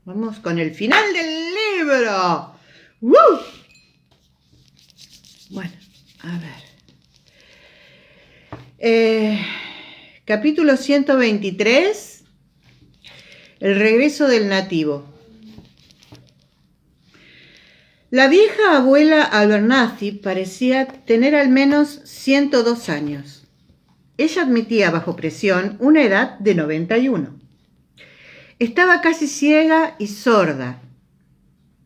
Vamos con el final del libro. ¡Woo! Bueno, a ver. Capítulo 123. El regreso del nativo. La vieja abuela Abernathy parecía tener al menos 102 años. Ella admitía bajo presión una edad de 91. Estaba casi ciega y sorda.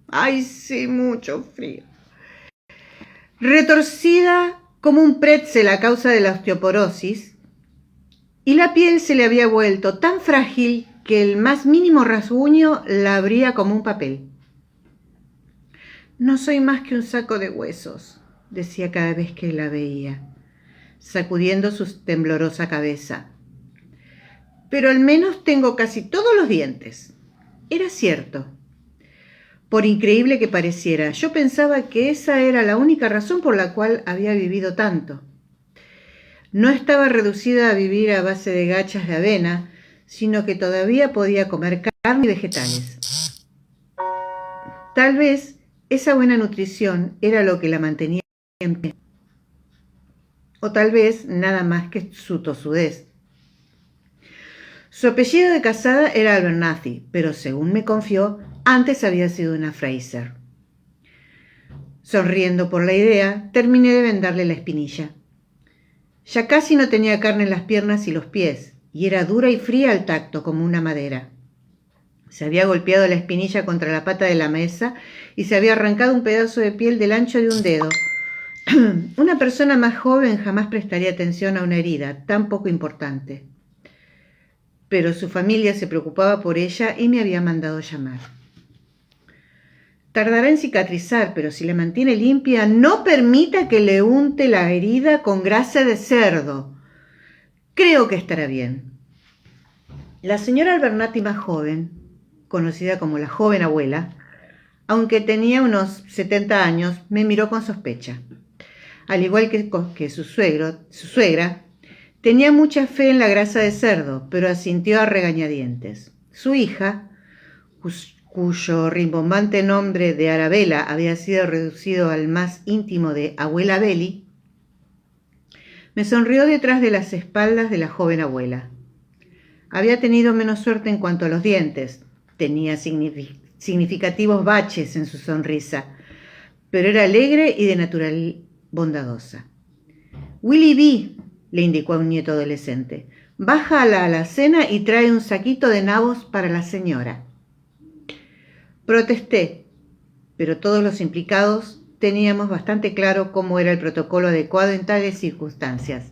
¡Ay, sí, mucho frío! Retorcida como un pretzel a causa de la osteoporosis, y la piel se le había vuelto tan frágil que el más mínimo rasguño la abría como un papel. «No soy más que un saco de huesos», decía cada vez que la veía, sacudiendo su temblorosa cabeza. «Pero al menos tengo casi todos los dientes». Era cierto. Por increíble que pareciera, yo pensaba que esa era la única razón por la cual había vivido tanto. No estaba reducida a vivir a base de gachas de avena, sino que todavía podía comer carne y vegetales. Tal vez esa buena nutrición era lo que la mantenía en pie. O tal vez nada más que su tosudez. Su apellido de casada era Abernathy, pero según me confió, antes había sido una Fraser. Sonriendo por la idea, terminé de vendarle la espinilla. Ya casi no tenía carne en las piernas y los pies, y era dura y fría al tacto como una madera. Se había golpeado la espinilla contra la pata de la mesa y se había arrancado un pedazo de piel del ancho de un dedo. Una persona más joven jamás prestaría atención a una herida tan poco importante. Pero su familia se preocupaba por ella y me había mandado llamar. Tardará en cicatrizar, pero si la mantiene limpia, no permita que le unte la herida con grasa de cerdo. Creo que estará bien. La señora Abernathy más joven, conocida como la joven abuela, aunque tenía unos 70 años, me miró con sospecha. Al igual que su suegra, tenía mucha fe en la grasa de cerdo, pero asintió a regañadientes. Su hija, cuyo rimbombante nombre de Arabella había sido reducido al más íntimo de Abuela Belly, me sonrió detrás de las espaldas de la joven abuela. Había tenido menos suerte en cuanto a los dientes. Tenía significativos baches en su sonrisa, pero era alegre y de natural bondadosa. «Willy B», le indicó a un nieto adolescente, «baja a la alacena y trae un saquito de nabos para la señora». Protesté, pero todos los implicados teníamos bastante claro cómo era el protocolo adecuado en tales circunstancias.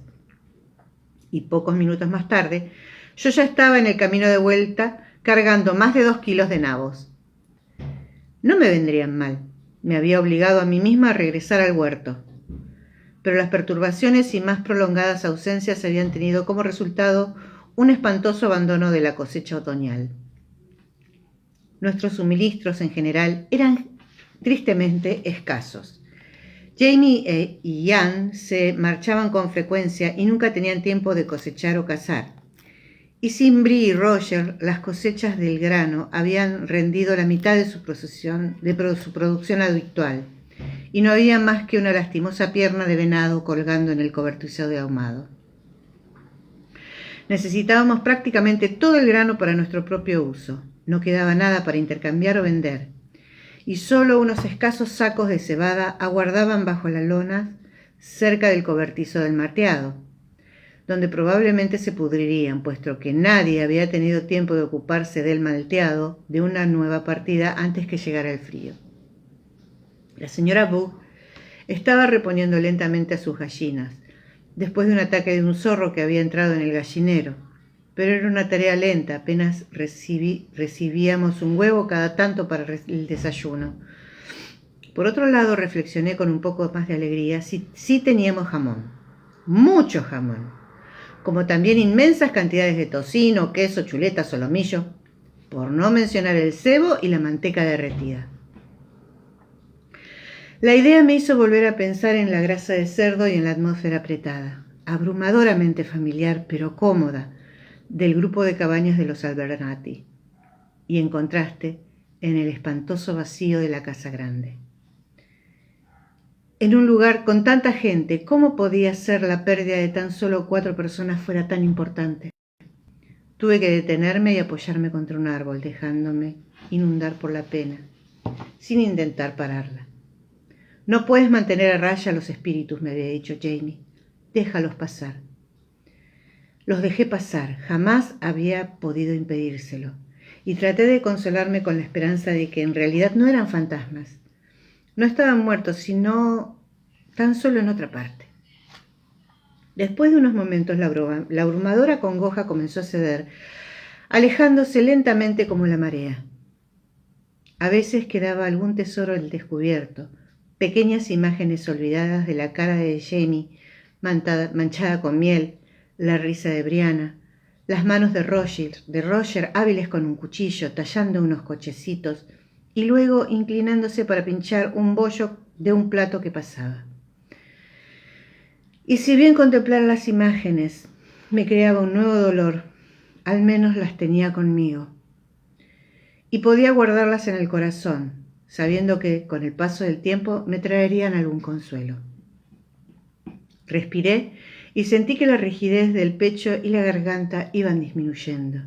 Y pocos minutos más tarde, yo ya estaba en el camino de vuelta cargando más de 2 kilos de nabos. No me vendrían mal. Me había obligado a mí misma a regresar al huerto. Pero las perturbaciones y más prolongadas ausencias habían tenido como resultado un espantoso abandono de la cosecha otoñal. Nuestros suministros en general eran tristemente escasos. Jamie y Ian se marchaban con frecuencia y nunca tenían tiempo de cosechar o cazar. Y sin Bree y Roger, las cosechas del grano habían rendido la mitad de su producción habitual, y no había más que una lastimosa pierna de venado colgando en el cobertizo de ahumado. Necesitábamos prácticamente todo el grano para nuestro propio uso. No quedaba nada para intercambiar o vender, y solo unos escasos sacos de cebada aguardaban bajo la lona cerca del cobertizo del malteado, donde probablemente se pudrirían, puesto que nadie había tenido tiempo de ocuparse del malteado de una nueva partida antes que llegara el frío. La señora Bug estaba reponiendo lentamente a sus gallinas, después de un ataque de un zorro que había entrado en el gallinero, pero era una tarea lenta, apenas recibíamos un huevo cada tanto para el desayuno. Por otro lado, reflexioné con un poco más de alegría, sí teníamos jamón, mucho jamón, como también inmensas cantidades de tocino, queso, chuleta, solomillo, por no mencionar el cebo y la manteca derretida. La idea me hizo volver a pensar en la grasa de cerdo y en la atmósfera apretada, abrumadoramente familiar pero cómoda, del grupo de cabañas de los Abernathy. Y en contraste, en el espantoso vacío de la casa grande. En un lugar con tanta gente, ¿cómo podía ser la pérdida de tan solo 4 personas fuera tan importante? Tuve que detenerme y apoyarme contra un árbol, dejándome inundar por la pena, sin intentar pararla. No puedes mantener a raya a los espíritus, me había dicho Jamie. Déjalos pasar. Los dejé pasar, jamás había podido impedírselo, y traté de consolarme con la esperanza de que en realidad no eran fantasmas. No estaban muertos, sino tan solo en otra parte. Después de unos momentos, la abrumadora congoja comenzó a ceder, alejándose lentamente como la marea. A veces quedaba algún tesoro al descubierto, pequeñas imágenes olvidadas de la cara de Jamie manchada con miel, la risa de Brianna, las manos de Roger hábiles con un cuchillo, tallando unos cochecitos y luego inclinándose para pinchar un bollo de un plato que pasaba. Y si bien contemplar las imágenes me creaba un nuevo dolor, al menos las tenía conmigo. Y podía guardarlas en el corazón, sabiendo que con el paso del tiempo me traerían algún consuelo. Respiré y sentí que la rigidez del pecho y la garganta iban disminuyendo.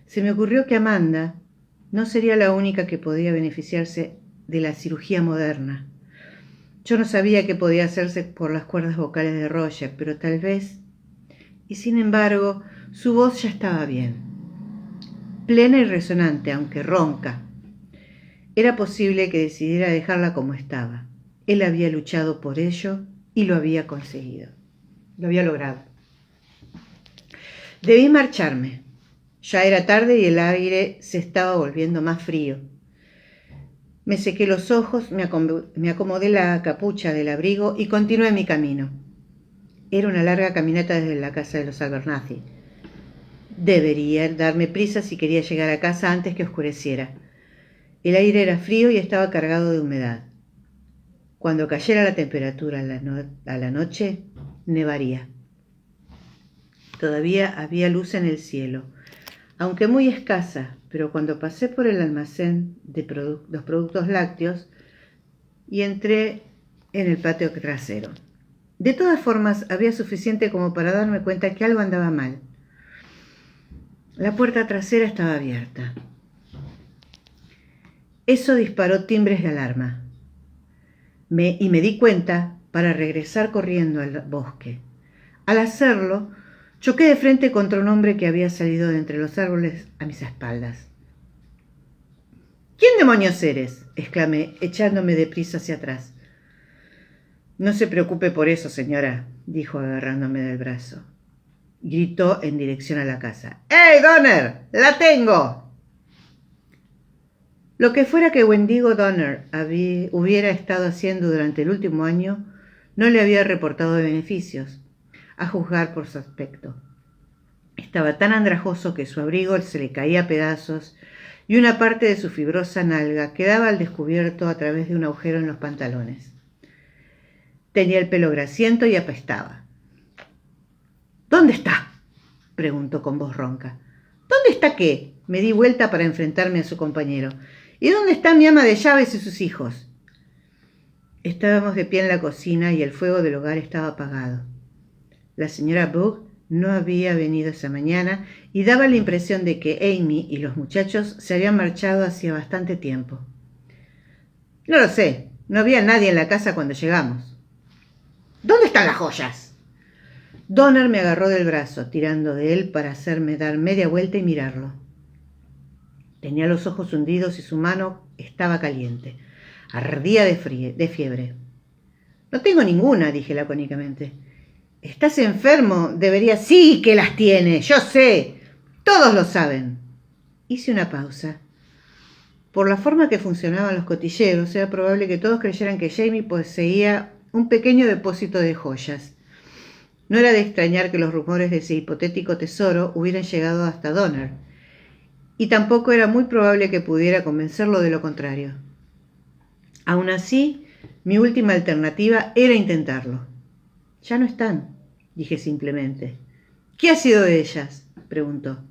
Se me ocurrió que Amanda no sería la única que podía beneficiarse de la cirugía moderna. Yo no sabía qué podía hacerse por las cuerdas vocales de Roger, pero tal vez... Y sin embargo, su voz ya estaba bien. Plena y resonante, aunque ronca. Era posible que decidiera dejarla como estaba. Él había luchado por ello y lo había conseguido. Lo había logrado. Debí marcharme. Ya era tarde y el aire se estaba volviendo más frío. Me sequé los ojos, me acomodé la capucha del abrigo y continué mi camino. Era una larga caminata desde la casa de los Abernathy. Debería darme prisa si quería llegar a casa antes que oscureciera. El aire era frío y estaba cargado de humedad. Cuando cayera la temperatura a la noche, nevaría. Todavía había luz en el cielo, aunque muy escasa, pero cuando pasé por el almacén de los productos lácteos y entré en el patio trasero. De todas formas, había suficiente como para darme cuenta que algo andaba mal. La puerta trasera estaba abierta. Eso disparó timbres de alarma. Me di cuenta para regresar corriendo al bosque. Al hacerlo, choqué de frente contra un hombre que había salido de entre los árboles a mis espaldas. ¿Quién demonios eres?, exclamé, echándome deprisa hacia atrás. No se preocupe por eso, señora, dijo agarrándome del brazo. Gritó en dirección a la casa. ¡Hey, Donner! ¡La tengo! Lo que fuera que Wendigo Donner hubiera estado haciendo durante el último año no le había reportado beneficios, a juzgar por su aspecto. Estaba tan andrajoso que su abrigo se le caía a pedazos y una parte de su fibrosa nalga quedaba al descubierto a través de un agujero en los pantalones. Tenía el pelo grasiento y apestaba. ¿Dónde está?, preguntó con voz ronca. ¿Dónde está qué? Me di vuelta para enfrentarme a su compañero. ¿Y dónde está mi ama de llaves y sus hijos? Estábamos de pie en la cocina y el fuego del hogar estaba apagado. La señora Bug no había venido esa mañana y daba la impresión de que Amy y los muchachos se habían marchado hacía bastante tiempo. No lo sé, no había nadie en la casa cuando llegamos. ¿Dónde están las joyas? Donner me agarró del brazo, tirando de él para hacerme dar media vuelta y mirarlo. Tenía los ojos hundidos y su mano estaba caliente. Ardía de fiebre. No tengo ninguna, dije lacónicamente. Estás enfermo, deberías... Sí que las tiene, yo sé. Todos lo saben. Hice una pausa. Por la forma que funcionaban los cotilleros, era probable que todos creyeran que Jamie poseía un pequeño depósito de joyas. No era de extrañar que los rumores de ese hipotético tesoro hubieran llegado hasta Donner, y tampoco era muy probable que pudiera convencerlo de lo contrario. Aún así, mi última alternativa era intentarlo. Ya no están, dije simplemente. ¿Qué ha sido de ellas?, preguntó.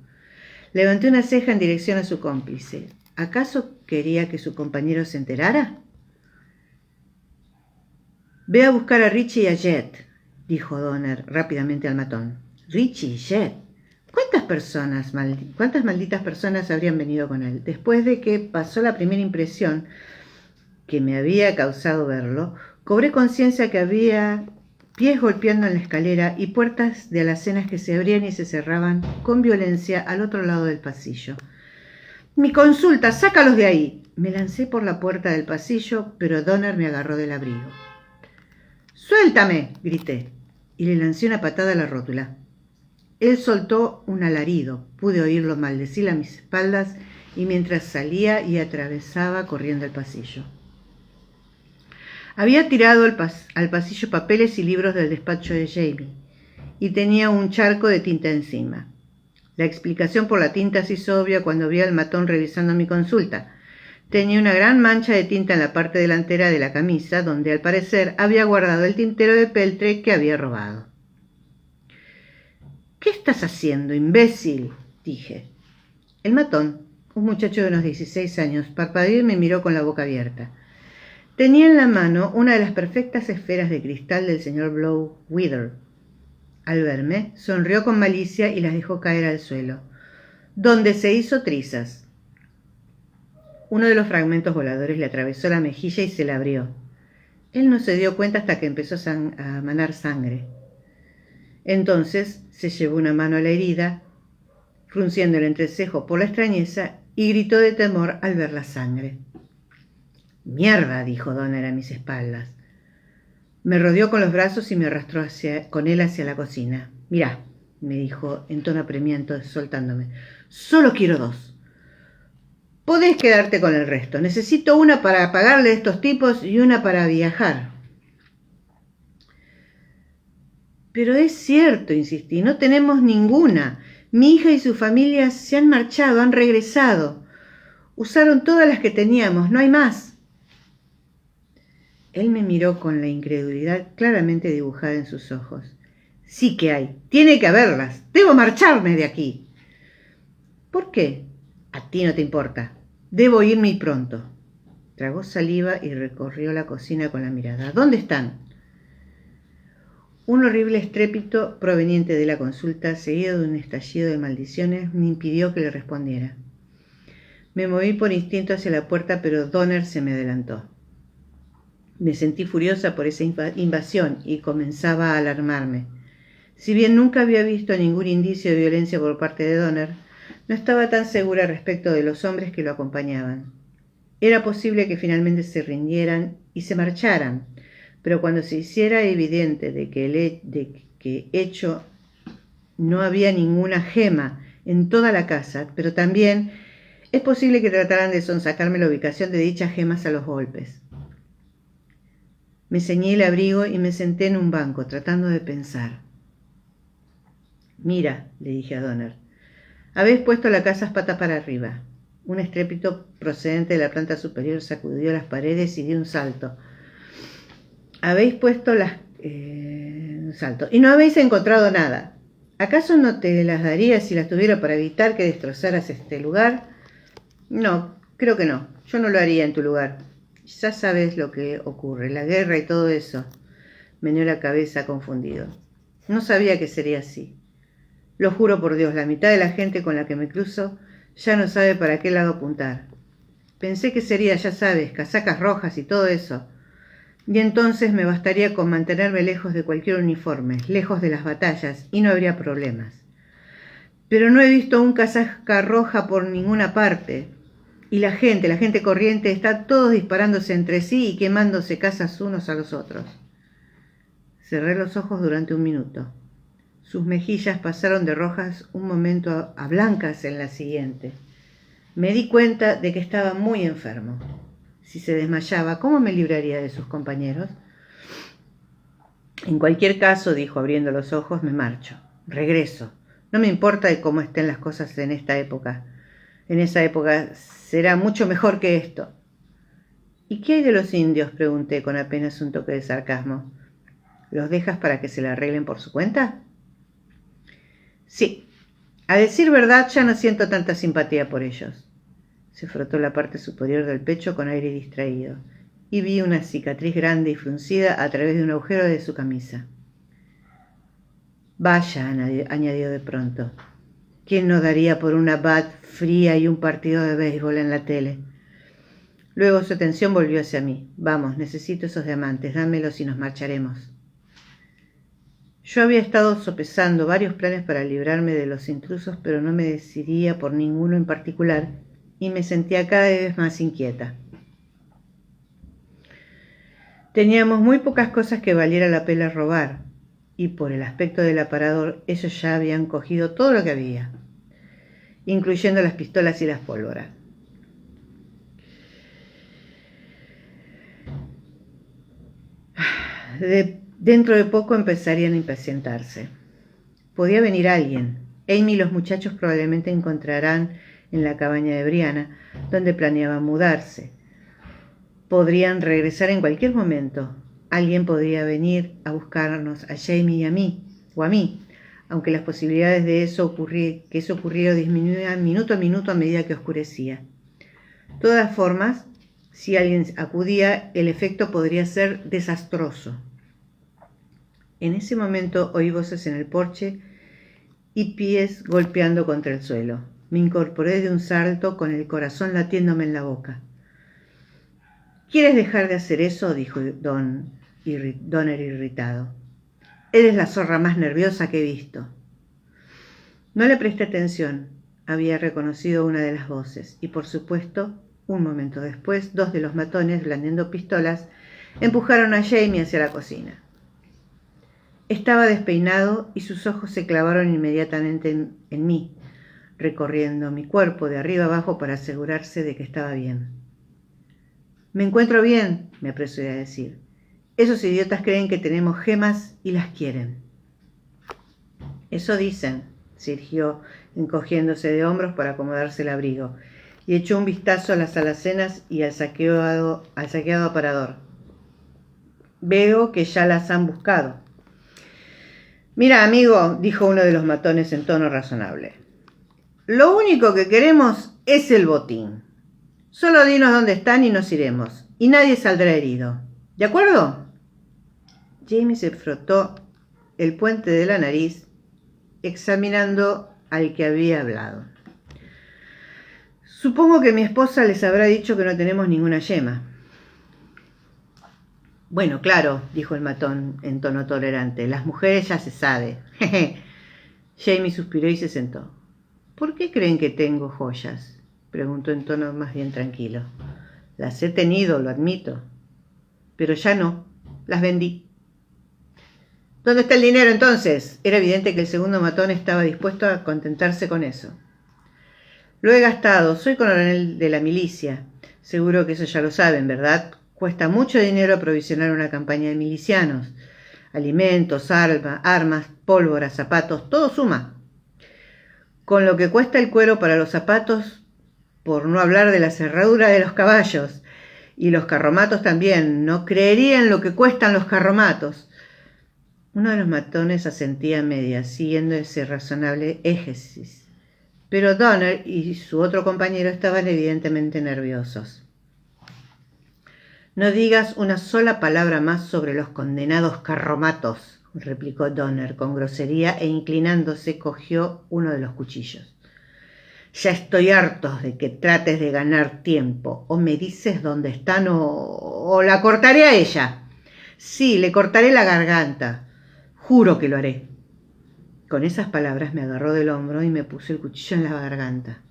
Levanté una ceja en dirección a su cómplice. ¿Acaso quería que su compañero se enterara? Ve a buscar a Richie y a Jet, dijo Donner rápidamente al matón. Richie y Jet. ¿Cuántas malditas personas habrían venido con él? Después de que pasó la primera impresión que me había causado verlo, cobré conciencia que había pies golpeando en la escalera y puertas de alacenas que se abrían y se cerraban con violencia al otro lado del pasillo. ¡Mi consulta! ¡Sácalos de ahí! Me lancé por la puerta del pasillo, pero Donner me agarró del abrigo. ¡Suéltame!, grité, y le lancé una patada a la rótula. Él soltó un alarido, pude oírlo maldecir a mis espaldas y mientras salía y atravesaba corriendo el pasillo. Había tirado al pasillo papeles y libros del despacho de Jamie y tenía un charco de tinta encima. La explicación por la tinta se hizo obvia cuando vi al matón revisando mi consulta. Tenía una gran mancha de tinta en la parte delantera de la camisa, donde al parecer había guardado el tintero de peltre que había robado. «¿Qué estás haciendo, imbécil?», dije. El matón, un muchacho de unos 16 años, parpadeó y me miró con la boca abierta. Tenía en la mano una de las perfectas esferas de cristal del señor Blow-Wither. Al verme, sonrió con malicia y las dejó caer al suelo, donde se hizo trizas. Uno de los fragmentos voladores le atravesó la mejilla y se la abrió. Él no se dio cuenta hasta que empezó a manar sangre. Entonces se llevó una mano a la herida, frunciendo el entrecejo por la extrañeza, y gritó de temor al ver la sangre. «¡Mierda!», dijo Donner a mis espaldas. Me rodeó con los brazos y me arrastró con él hacia la cocina. «Mirá», me dijo en tono apremiante, soltándome, «solo quiero 2. Podés quedarte con el resto. Necesito una para pagarle a estos tipos y una para viajar». «Pero es cierto», insistí, «no tenemos ninguna. Mi hija y su familia se han marchado, han regresado. Usaron todas las que teníamos, no hay más». Él me miró con la incredulidad claramente dibujada en sus ojos. «Sí que hay. Tiene que haberlas. Debo marcharme de aquí». «¿Por qué? A ti no te importa. Debo irme pronto». Tragó saliva y recorrió la cocina con la mirada. «¿Dónde están?». Un horrible estrépito proveniente de la consulta, seguido de un estallido de maldiciones, me impidió que le respondiera. Me moví por instinto hacia la puerta, pero Donner se me adelantó. Me sentí furiosa por esa invasión y comenzaba a alarmarme. Si bien nunca había visto ningún indicio de violencia por parte de Donner, no estaba tan segura respecto de los hombres que lo acompañaban. Era posible que finalmente se rindieran y se marcharan, pero cuando se hiciera evidente de que hecho no había ninguna gema en toda la casa, pero también es posible que trataran de sonsacarme la ubicación de dichas gemas a los golpes. Me ceñí el abrigo y me senté en un banco, tratando de pensar. «Mira», le dije a Donner, «habéis puesto la casa patas para arriba». Un estrépito procedente de la planta superior sacudió las paredes y dio un salto. «Habéis puesto un salto. Y no habéis encontrado nada. ¿Acaso no te las daría si las tuviera para evitar que destrozaras este lugar?» «No, creo que no. Yo no lo haría en tu lugar. Ya sabes lo que ocurre, la guerra y todo eso». Meneó la cabeza confundido. «No sabía que sería así. Lo juro por Dios, la mitad de la gente con la que me cruzo ya no sabe para qué lado apuntar. Pensé que sería, ya sabes, casacas rojas y todo eso. Y entonces me bastaría con mantenerme lejos de cualquier uniforme, lejos de las batallas, y no habría problemas. Pero no he visto un casaca roja por ninguna parte. Y la gente corriente, está todos disparándose entre sí y quemándose casas unos a los otros». Cerré los ojos durante un minuto. Sus mejillas pasaron de rojas un momento a blancas en la siguiente. Me di cuenta de que estaba muy enfermo. Si se desmayaba, ¿cómo me libraría de sus compañeros? «En cualquier caso», dijo abriendo los ojos, «me marcho. Regreso. No me importa de cómo estén las cosas en esta época. En esa época será mucho mejor que esto». «¿Y qué hay de los indios?», pregunté con apenas un toque de sarcasmo. «¿Los dejas para que se la arreglen por su cuenta?». «Sí. A decir verdad, ya no siento tanta simpatía por ellos. Se frotó la parte superior del pecho con aire distraído, y vi una cicatriz grande y fruncida a través de un agujero de su camisa. Vaya, añadió de pronto. ¿Quién no daría por una bat fría y un partido de béisbol en la tele? Luego su atención volvió hacia mí. Vamos, necesito esos diamantes, dámelos y nos marcharemos. Yo había estado sopesando varios planes para librarme de los intrusos, pero no me decidía por ninguno en particular y me sentía cada vez más inquieta. Teníamos muy pocas cosas que valiera la pena robar, y por el aspecto del aparador, ellos ya habían cogido todo lo que había, incluyendo las pistolas y las pólvoras. Dentro de poco empezarían a impacientarse. Podía venir alguien. Amy y los muchachos probablemente encontrarán en la cabaña de Brianna, donde planeaban mudarse. Podrían regresar en cualquier momento. Alguien podría venir a buscarnos a Jamie y a mí, o a mí, aunque las posibilidades de que eso ocurriera disminuían minuto a minuto a medida que oscurecía. De todas formas, si alguien acudía, el efecto podría ser desastroso. En ese momento oí voces en el porche y pies golpeando contra el suelo. Me incorporé de un salto con el corazón latiéndome en la boca. ¿Quieres dejar de hacer eso?, dijo Donner irritado. Eres la zorra más nerviosa que he visto. No le presté atención. Había reconocido una de las voces y, por supuesto, un momento después, 2 de los matones, blandiendo pistolas, empujaron a Jamie hacia la cocina. Estaba despeinado y sus ojos se clavaron inmediatamente en mí, recorriendo mi cuerpo de arriba abajo para asegurarse de que estaba bien. «Me encuentro bien», me apresuré a decir. «Esos idiotas creen que tenemos gemas y las quieren». «Eso dicen», se irguió, encogiéndose de hombros para acomodarse el abrigo, y echó un vistazo a las alacenas y al saqueado aparador. «Veo que ya las han buscado». «Mira, amigo», dijo uno de los matones en tono razonable, «lo único que queremos es el botín. Solo dinos dónde están y nos iremos, y nadie saldrá herido. ¿De acuerdo?» Jamie se frotó el puente de la nariz, examinando al que había hablado. «Supongo que mi esposa les habrá dicho que no tenemos ninguna yema». «Bueno, claro», dijo el matón en tono tolerante, «las mujeres ya se sabe». Jamie suspiró y se sentó. «¿Por qué creen que tengo joyas?», preguntó en tono más bien tranquilo. «Las he tenido, lo admito, pero ya no, las vendí». «¿Dónde está el dinero entonces?». Era evidente que el segundo matón estaba dispuesto a contentarse con eso. «Lo he gastado, soy coronel de la milicia. Seguro que eso ya lo saben, ¿verdad? Cuesta mucho dinero aprovisionar una campaña de milicianos. Alimentos, armas, pólvora, zapatos, todo suma. Con lo que cuesta el cuero para los zapatos, por no hablar de la cerradura de los caballos. Y los carromatos también. No creerían lo que cuestan los carromatos». Uno de los matones asentía a medias, siguiendo ese razonable énfasis. Pero Donner y su otro compañero estaban evidentemente nerviosos. «No digas una sola palabra más sobre los condenados carromatos», replicó Donner con grosería e inclinándose cogió uno de los cuchillos. «Ya estoy harto de que trates de ganar tiempo. O me dices dónde están o la cortaré a ella. Sí, le cortaré la garganta. Juro que lo haré». Con esas palabras me agarró del hombro y me puso el cuchillo en la garganta.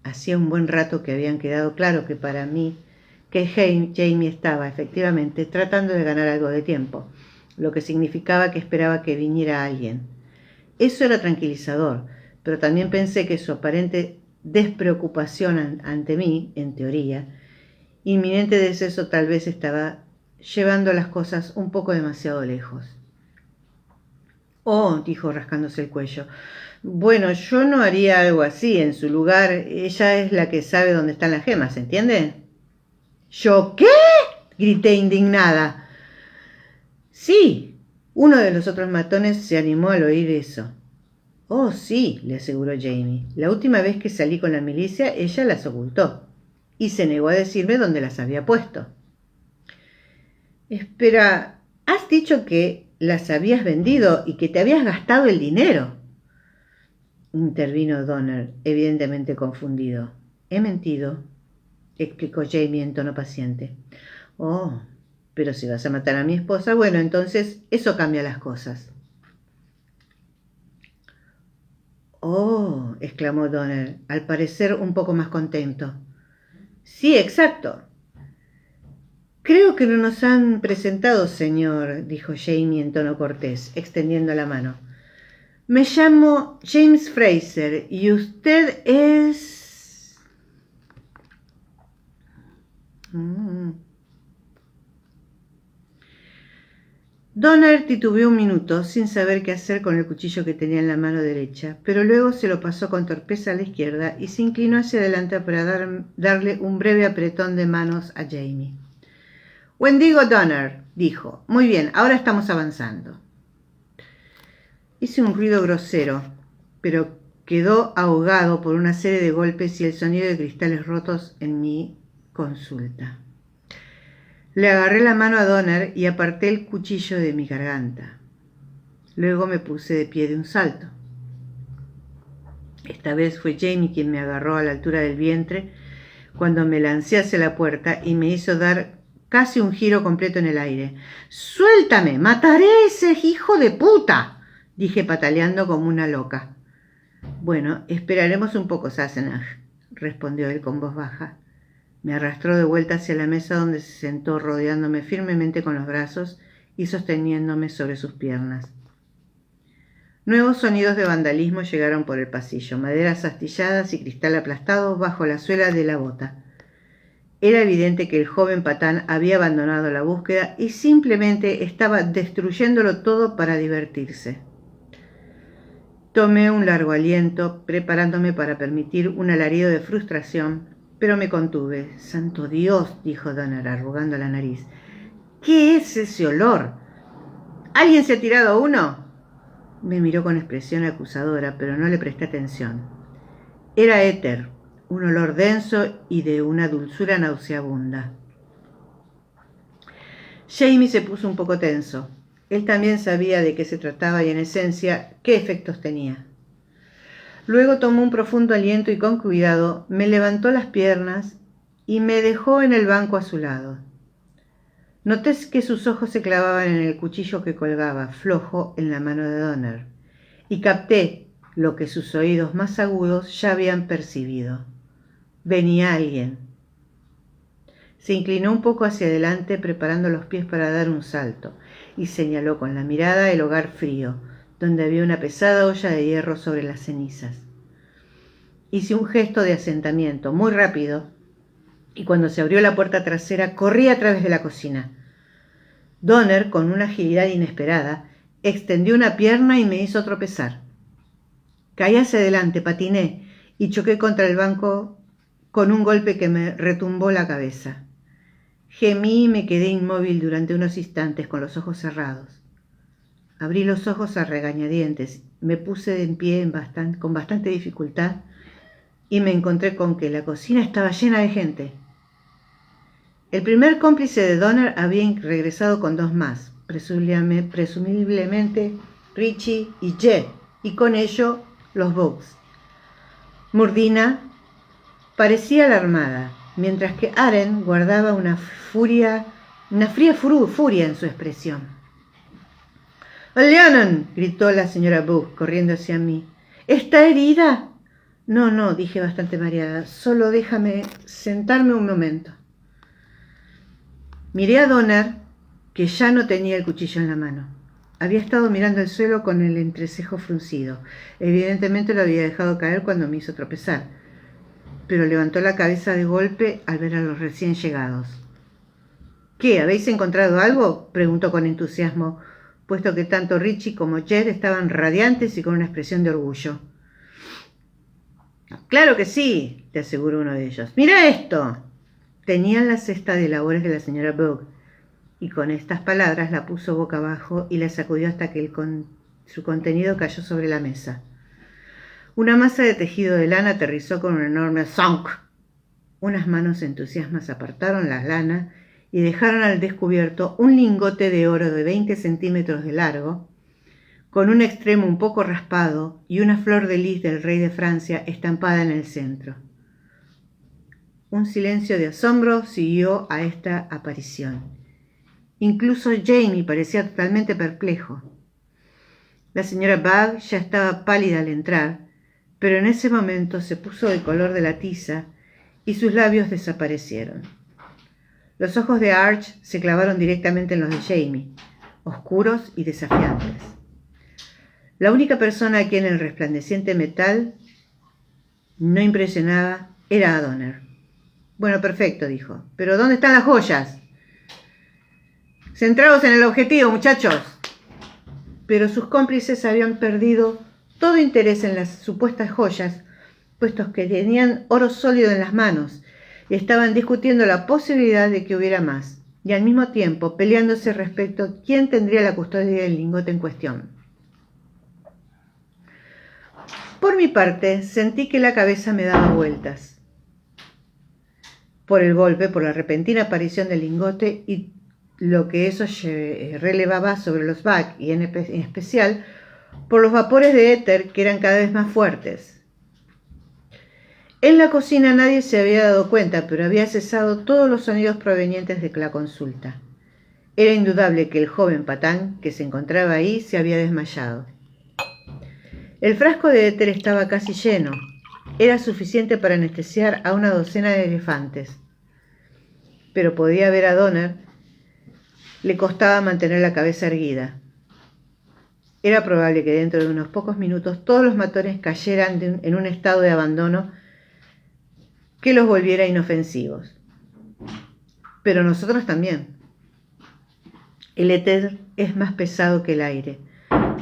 Hacía un buen rato que habían quedado claro que para mí que Jamie estaba efectivamente tratando de ganar algo de tiempo, lo que significaba que esperaba que viniera alguien. Eso era tranquilizador, pero también pensé que su aparente despreocupación ante mí, en teoría, inminente deceso tal vez estaba llevando las cosas un poco demasiado lejos. «Oh», dijo rascándose el cuello, «bueno, yo no haría algo así. En su lugar, ella es la que sabe dónde están las gemas, ¿entiende?» «¿Yo qué?», grité indignada. «Sí», uno de los otros matones se animó al oír eso. Oh, sí, le aseguró Jamie. La última vez que salí con la milicia, ella las ocultó y se negó a decirme dónde las había puesto. Espera, has dicho que las habías vendido y que te habías gastado el dinero, intervino Donner, evidentemente confundido. He mentido, explicó Jamie en tono paciente. Oh, pero si vas a matar a mi esposa, bueno, entonces eso cambia las cosas. Oh, exclamó Donner, al parecer un poco más contento. Sí, exacto. Creo que no nos han presentado, señor, dijo Jamie en tono cortés, extendiendo la mano. Me llamo James Fraser y usted es... Donner titubeó un minuto sin saber qué hacer con el cuchillo que tenía en la mano derecha, pero luego se lo pasó con torpeza a la izquierda y se inclinó hacia adelante para darle un breve apretón de manos a Jamie. Wendigo Donner, dijo. Muy bien, ahora estamos avanzando. Hice un ruido grosero, pero quedó ahogado por una serie de golpes y el sonido de cristales rotos en mi consulta. Le agarré la mano a Donner y aparté el cuchillo de mi garganta. Luego me puse de pie de un salto. Esta vez fue Jamie quien me agarró a la altura del vientre cuando me lancé hacia la puerta y me hizo dar casi un giro completo en el aire. ¡Suéltame! ¡Mataré a ese hijo de puta!, dije pataleando como una loca. Bueno, esperaremos un poco, Sassenach, respondió él con voz baja. Me arrastró de vuelta hacia la mesa donde se sentó rodeándome firmemente con los brazos y sosteniéndome sobre sus piernas. Nuevos sonidos de vandalismo llegaron por el pasillo, maderas astilladas y cristal aplastado bajo la suela de la bota. Era evidente que el joven patán había abandonado la búsqueda y simplemente estaba destruyéndolo todo para divertirse. Tomé un largo aliento, preparándome para permitir un alarido de frustración, pero me contuve. ¡Santo Dios!, dijo Donner, arrugando la nariz. ¿Qué es ese olor? ¿Alguien se ha tirado uno? Me miró con expresión acusadora, pero no le presté atención. Era éter, un olor denso y de una dulzura nauseabunda. Jamie se puso un poco tenso. Él también sabía de qué se trataba y, en esencia, qué efectos tenía. Luego tomó un profundo aliento y con cuidado me levantó las piernas y me dejó en el banco a su lado. Noté que sus ojos se clavaban en el cuchillo que colgaba, flojo, en la mano de Donner, y capté lo que sus oídos más agudos ya habían percibido. Venía alguien. Se inclinó un poco hacia adelante, preparando los pies para dar un salto, y señaló con la mirada el hogar frío, donde había una pesada olla de hierro sobre las cenizas. Hice un gesto de asentamiento muy rápido, y cuando se abrió la puerta trasera corrí a través de la cocina. Donner, con una agilidad inesperada, extendió una pierna y me hizo tropezar. Caí hacia adelante, patiné y choqué contra el banco con un golpe que me retumbó la cabeza. Gemí y me quedé inmóvil durante unos instantes con los ojos cerrados. Abrí los ojos a regañadientes, me puse en pie con bastante dificultad y me encontré con que la cocina estaba llena de gente. El primer cómplice de Donner había regresado con dos más, presumiblemente Richie y Jet, y con ello los Bugs. Murdina parecía alarmada, mientras que Aren guardaba una fría furia en su expresión. «¡Leonan!», gritó la señora Bug, corriendo hacia mí. «¿Está herida?» No, dije bastante mareada. «Solo déjame sentarme un momento». Miré a Donner, que ya no tenía el cuchillo en la mano. Había estado mirando el suelo con el entrecejo fruncido. Evidentemente lo había dejado caer cuando me hizo tropezar, pero levantó la cabeza de golpe al ver a los recién llegados. «¿Qué, habéis encontrado algo?», preguntó con entusiasmo, puesto que tanto Richie como Jet estaban radiantes y con una expresión de orgullo. «Claro que sí», te aseguró uno de ellos. «¡Mira esto!». Tenían la cesta de labores de la señora Bug, y con estas palabras la puso boca abajo y la sacudió hasta que su contenido cayó sobre la mesa. Una masa de tejido de lana aterrizó con un enorme zonk. Unas manos entusiastas apartaron la lana y dejaron al descubierto un lingote de oro de 20 centímetros de largo, con un extremo un poco raspado y una flor de lis del rey de Francia estampada en el centro. Un silencio de asombro siguió a esta aparición. Incluso Jamie parecía totalmente perplejo. La señora Bug ya estaba pálida al entrar, pero en ese momento se puso el color de la tiza y sus labios desaparecieron. Los ojos de Arch se clavaron directamente en los de Jamie, oscuros y desafiantes. La única persona a quien el resplandeciente metal no impresionaba era a Donner. Bueno, perfecto, dijo. ¿Pero dónde están las joyas? Centraos en el objetivo, muchachos. Pero sus cómplices habían perdido todo interés en las supuestas joyas, puestos que tenían oro sólido en las manos y estaban discutiendo la posibilidad de que hubiera más, y al mismo tiempo peleándose respecto a quién tendría la custodia del lingote en cuestión. Por mi parte, sentí que la cabeza me daba vueltas. Por el golpe, por la repentina aparición del lingote y lo que eso relevaba sobre los Bug, y en especial por los vapores de éter que eran cada vez más fuertes. En la cocina nadie se había dado cuenta, pero había cesado todos los sonidos provenientes de la consulta. Era indudable que el joven patán que se encontraba ahí se había desmayado. El frasco de éter estaba casi lleno. Era suficiente para anestesiar a una docena de elefantes. Pero podía ver a Donner. Le costaba mantener la cabeza erguida. Era probable que dentro de unos pocos minutos todos los matones cayeran en un estado de abandono que los volviera inofensivos. Pero nosotros también. El éter es más pesado que el aire,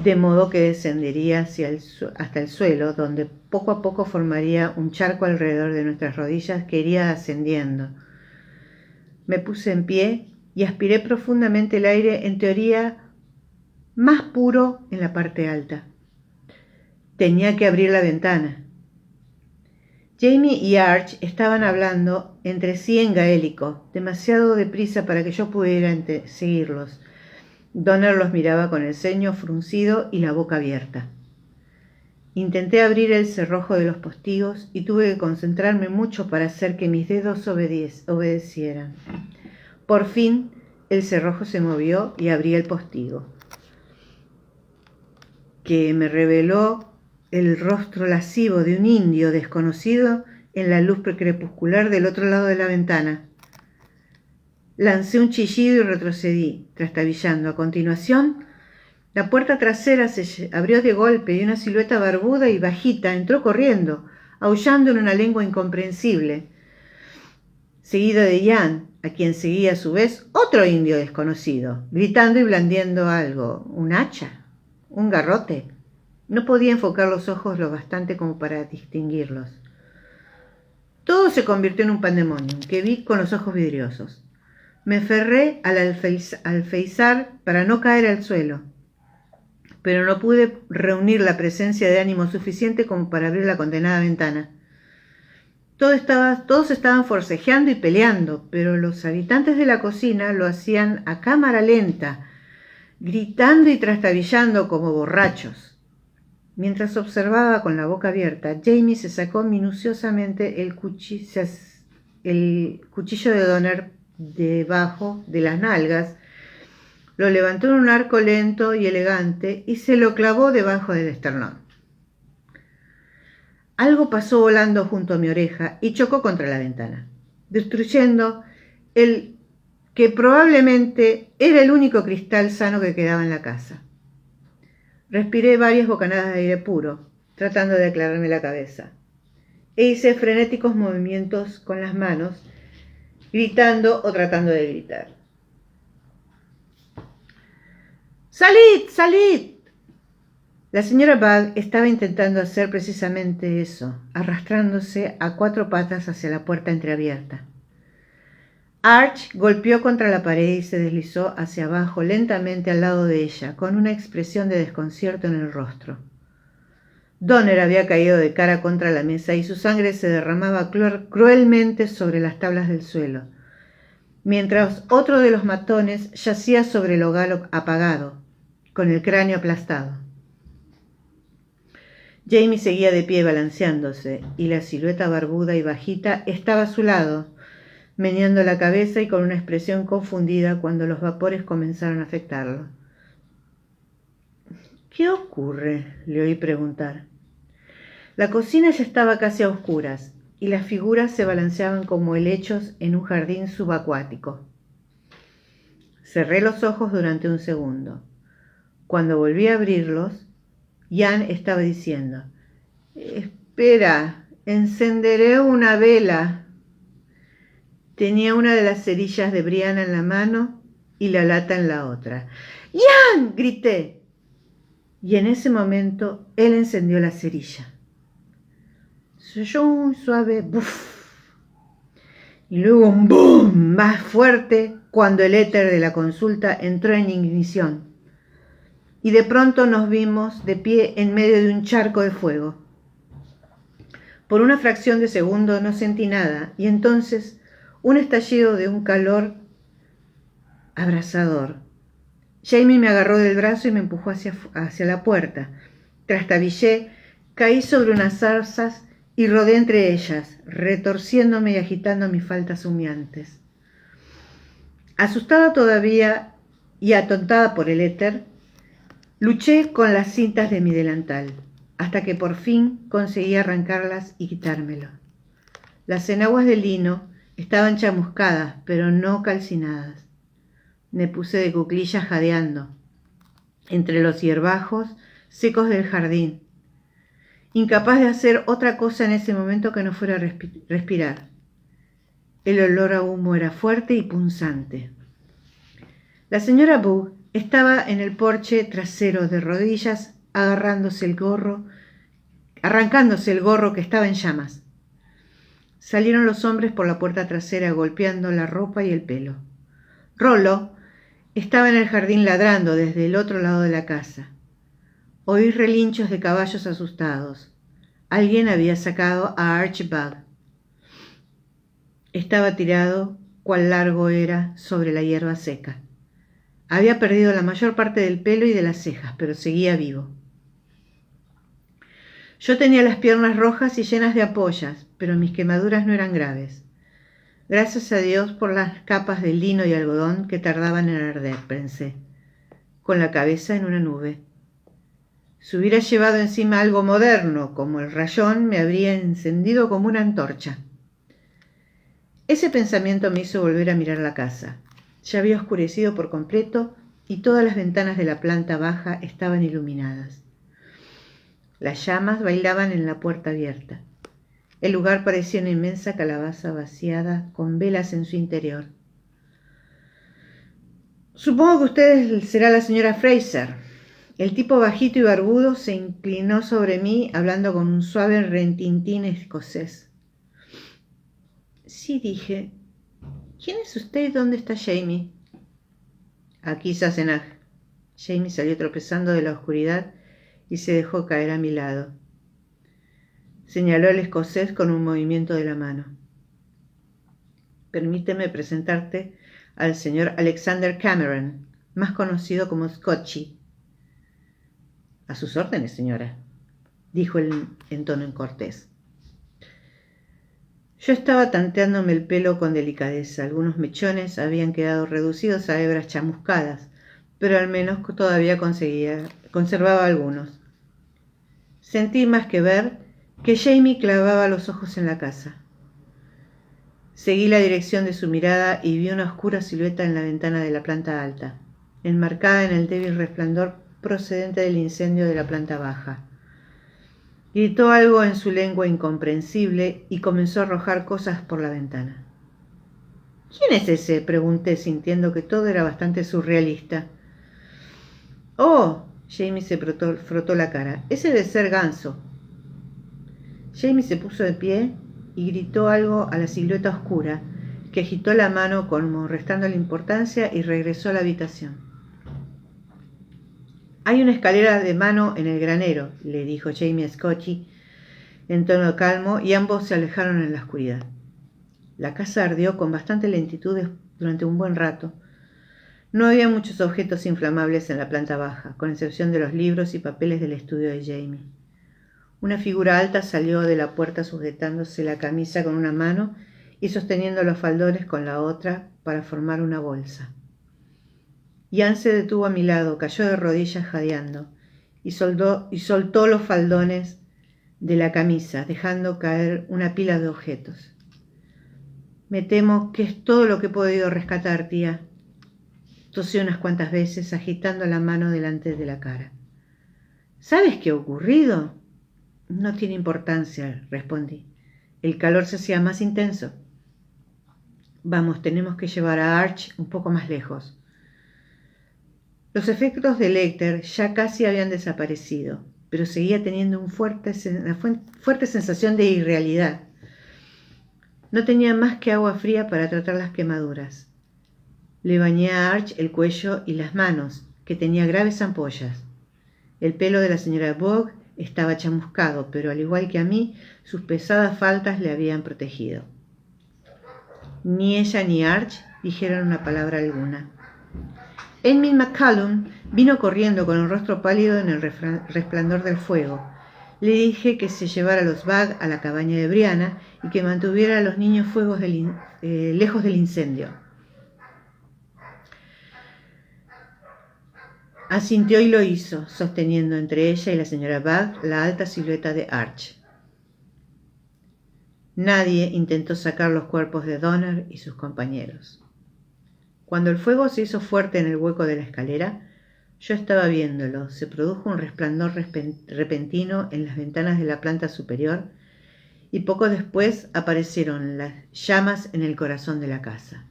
de modo que descendería hasta el suelo, donde poco a poco formaría un charco alrededor de nuestras rodillas que iría ascendiendo. Me puse en pie y aspiré profundamente el aire, en teoría más puro en la parte alta. Tenía que abrir la ventana. Jamie y Arch estaban hablando entre sí en gaélico, demasiado deprisa para que yo pudiera seguirlos. Donner los miraba con el ceño fruncido y la boca abierta. Intenté abrir el cerrojo de los postigos y tuve que concentrarme mucho para hacer que mis dedos obedecieran. Por fin, el cerrojo se movió y abrí el postigo, que me reveló el rostro lascivo de un indio desconocido en la luz crepuscular del otro lado de la ventana. Lancé un chillido y retrocedí, trastabillando. A continuación, la puerta trasera se abrió de golpe y una silueta barbuda y bajita entró corriendo, aullando en una lengua incomprensible, seguido de Jan, a quien seguía a su vez otro indio desconocido, gritando y blandiendo algo. ¿Un hacha? ¿Un garrote? No podía enfocar los ojos lo bastante como para distinguirlos. Todo se convirtió en un pandemonium que vi con los ojos vidriosos. Me aferré al alféizar para no caer al suelo, pero no pude reunir la presencia de ánimo suficiente como para abrir la condenada ventana. Todos estaban forcejeando y peleando, pero los habitantes de la cocina lo hacían a cámara lenta, gritando y trastabillando como borrachos. Mientras observaba con la boca abierta, Jamie se sacó minuciosamente el cuchillo de Donner debajo de las nalgas, lo levantó en un arco lento y elegante y se lo clavó debajo del esternón. Algo pasó volando junto a mi oreja y chocó contra la ventana, destruyendo el que probablemente era el único cristal sano que quedaba en la casa. Respiré varias bocanadas de aire puro, tratando de aclararme la cabeza, e hice frenéticos movimientos con las manos, gritando o tratando de gritar. ¡Salid! ¡Salid! La señora Bug estaba intentando hacer precisamente eso, arrastrándose a 4 patas hacia la puerta entreabierta. Arch golpeó contra la pared y se deslizó hacia abajo lentamente al lado de ella, con una expresión de desconcierto en el rostro. Donner había caído de cara contra la mesa y su sangre se derramaba cruelmente sobre las tablas del suelo, mientras otro de los matones yacía sobre el hogar apagado, con el cráneo aplastado. Jamie seguía de pie balanceándose, y la silueta barbuda y bajita estaba a su lado, meneando la cabeza y con una expresión confundida cuando los vapores comenzaron a afectarlo. «¿Qué ocurre?», le oí preguntar. La cocina ya estaba casi a oscuras, y las figuras se balanceaban como helechos en un jardín subacuático. Cerré los ojos durante un segundo. Cuando volví a abrirlos, Jan estaba diciendo: «Espera, encenderé una vela». Tenía una de las cerillas de Brianna en la mano y la lata en la otra. «¡Jan!», grité. Y en ese momento él encendió la cerilla. Se oyó un suave buf y luego un boom más fuerte cuando el éter de la consulta entró en ignición. Y de pronto nos vimos de pie en medio de un charco de fuego. Por una fracción de segundo no sentí nada, y entonces un estallido de un calor abrasador. Jamie me agarró del brazo y me empujó hacia la puerta. Trastabillé, caí sobre unas zarzas y rodé entre ellas, retorciéndome y agitando mis faldas humeantes. Asustada todavía y atontada por el éter, luché con las cintas de mi delantal, hasta que por fin conseguí arrancarlas y quitármelo. Las enaguas de lino estaban chamuscadas, pero no calcinadas. Me puse de cuclillas jadeando, entre los hierbajos secos del jardín, incapaz de hacer otra cosa en ese momento que no fuera respirar. El olor a humo era fuerte y punzante. La señora Bug estaba en el porche trasero de rodillas, arrancándose el gorro que estaba en llamas. Salieron los hombres por la puerta trasera golpeando la ropa y el pelo. Rollo estaba en el jardín ladrando desde el otro lado de la casa. Oí relinchos de caballos asustados. Alguien había sacado a Archibald. Estaba tirado, cual largo era, sobre la hierba seca. Había perdido la mayor parte del pelo y de las cejas, pero seguía vivo. Yo tenía las piernas rojas y llenas de ampollas, pero mis quemaduras no eran graves. Gracias a Dios por las capas de lino y algodón que tardaban en arder, pensé, con la cabeza en una nube. Si hubiera llevado encima algo moderno, como el rayón, me habría encendido como una antorcha. Ese pensamiento me hizo volver a mirar la casa. Ya había oscurecido por completo y todas las ventanas de la planta baja estaban iluminadas. Las llamas bailaban en la puerta abierta. El lugar parecía una inmensa calabaza vaciada con velas en su interior. «Supongo que usted será la señora Fraser». El tipo bajito y barbudo se inclinó sobre mí hablando con un suave retintín escocés. «Sí», dije. «¿Quién es usted y dónde está Jamie?» «Aquí, Sassenach». Jamie salió tropezando de la oscuridad y se dejó caer a mi lado. Señaló el escocés con un movimiento de la mano. «Permíteme presentarte al señor Alexander Cameron, más conocido como Scotchy». «A sus órdenes, señora», dijo él en tono cortés. Yo estaba tanteándome el pelo con delicadeza. Algunos mechones habían quedado reducidos a hebras chamuscadas, pero al menos todavía conservaba algunos. Sentí más que ver que Jamie clavaba los ojos en la casa. Seguí la dirección de su mirada y vi una oscura silueta en la ventana de la planta alta, enmarcada en el débil resplandor procedente del incendio de la planta baja. Gritó algo en su lengua incomprensible y comenzó a arrojar cosas por la ventana. «¿Quién es ese?», pregunté, sintiendo que todo era bastante surrealista. «Oh», Jamie se frotó la cara, «ese debe ser Ganso». Jamie se puso de pie y gritó algo a la silueta oscura, que agitó la mano como restándole importancia y regresó a la habitación. Hay una escalera de mano en el granero, le dijo Jamie a Scotty en tono calmo, y ambos se alejaron en la oscuridad. La casa ardió con bastante lentitud durante un buen rato. No había muchos objetos inflamables en la planta baja, con excepción de los libros y papeles del estudio de Jamie. Una figura alta salió de la puerta sujetándose la camisa con una mano y sosteniendo los faldones con la otra para formar una bolsa. Ian se detuvo a mi lado, cayó de rodillas jadeando y soltó los faldones de la camisa, dejando caer una pila de objetos. Me temo que es todo lo que he podido rescatar, tía. Tosió unas cuantas veces, agitando la mano delante de la cara. ¿Sabes qué ha ocurrido? No tiene importancia, respondí. El calor se hacía más intenso. Vamos, tenemos que llevar a Arch un poco más lejos. Los efectos de Lecter ya casi habían desaparecido, pero seguía teniendo una fuerte sensación de irrealidad. No tenía más que agua fría para tratar las quemaduras. Le bañé a Arch el cuello y las manos, que tenía graves ampollas. El pelo de la señora Bogg estaba chamuscado, pero al igual que a mí, sus pesadas faldas le habían protegido. Ni ella ni Arch dijeron una palabra alguna. Emil McCallum vino corriendo con el rostro pálido en el resplandor del fuego. Le dije que se llevara a los Bugg a la cabaña de Brianna y que mantuviera a los niños lejos del incendio. Asintió y lo hizo, sosteniendo entre ella y la señora Bugg la alta silueta de Arch. Nadie intentó sacar los cuerpos de Donner y sus compañeros. Cuando el fuego se hizo fuerte en el hueco de la escalera, yo estaba viéndolo. Se produjo un resplandor repentino en las ventanas de la planta superior y poco después aparecieron las llamas en el corazón de la casa.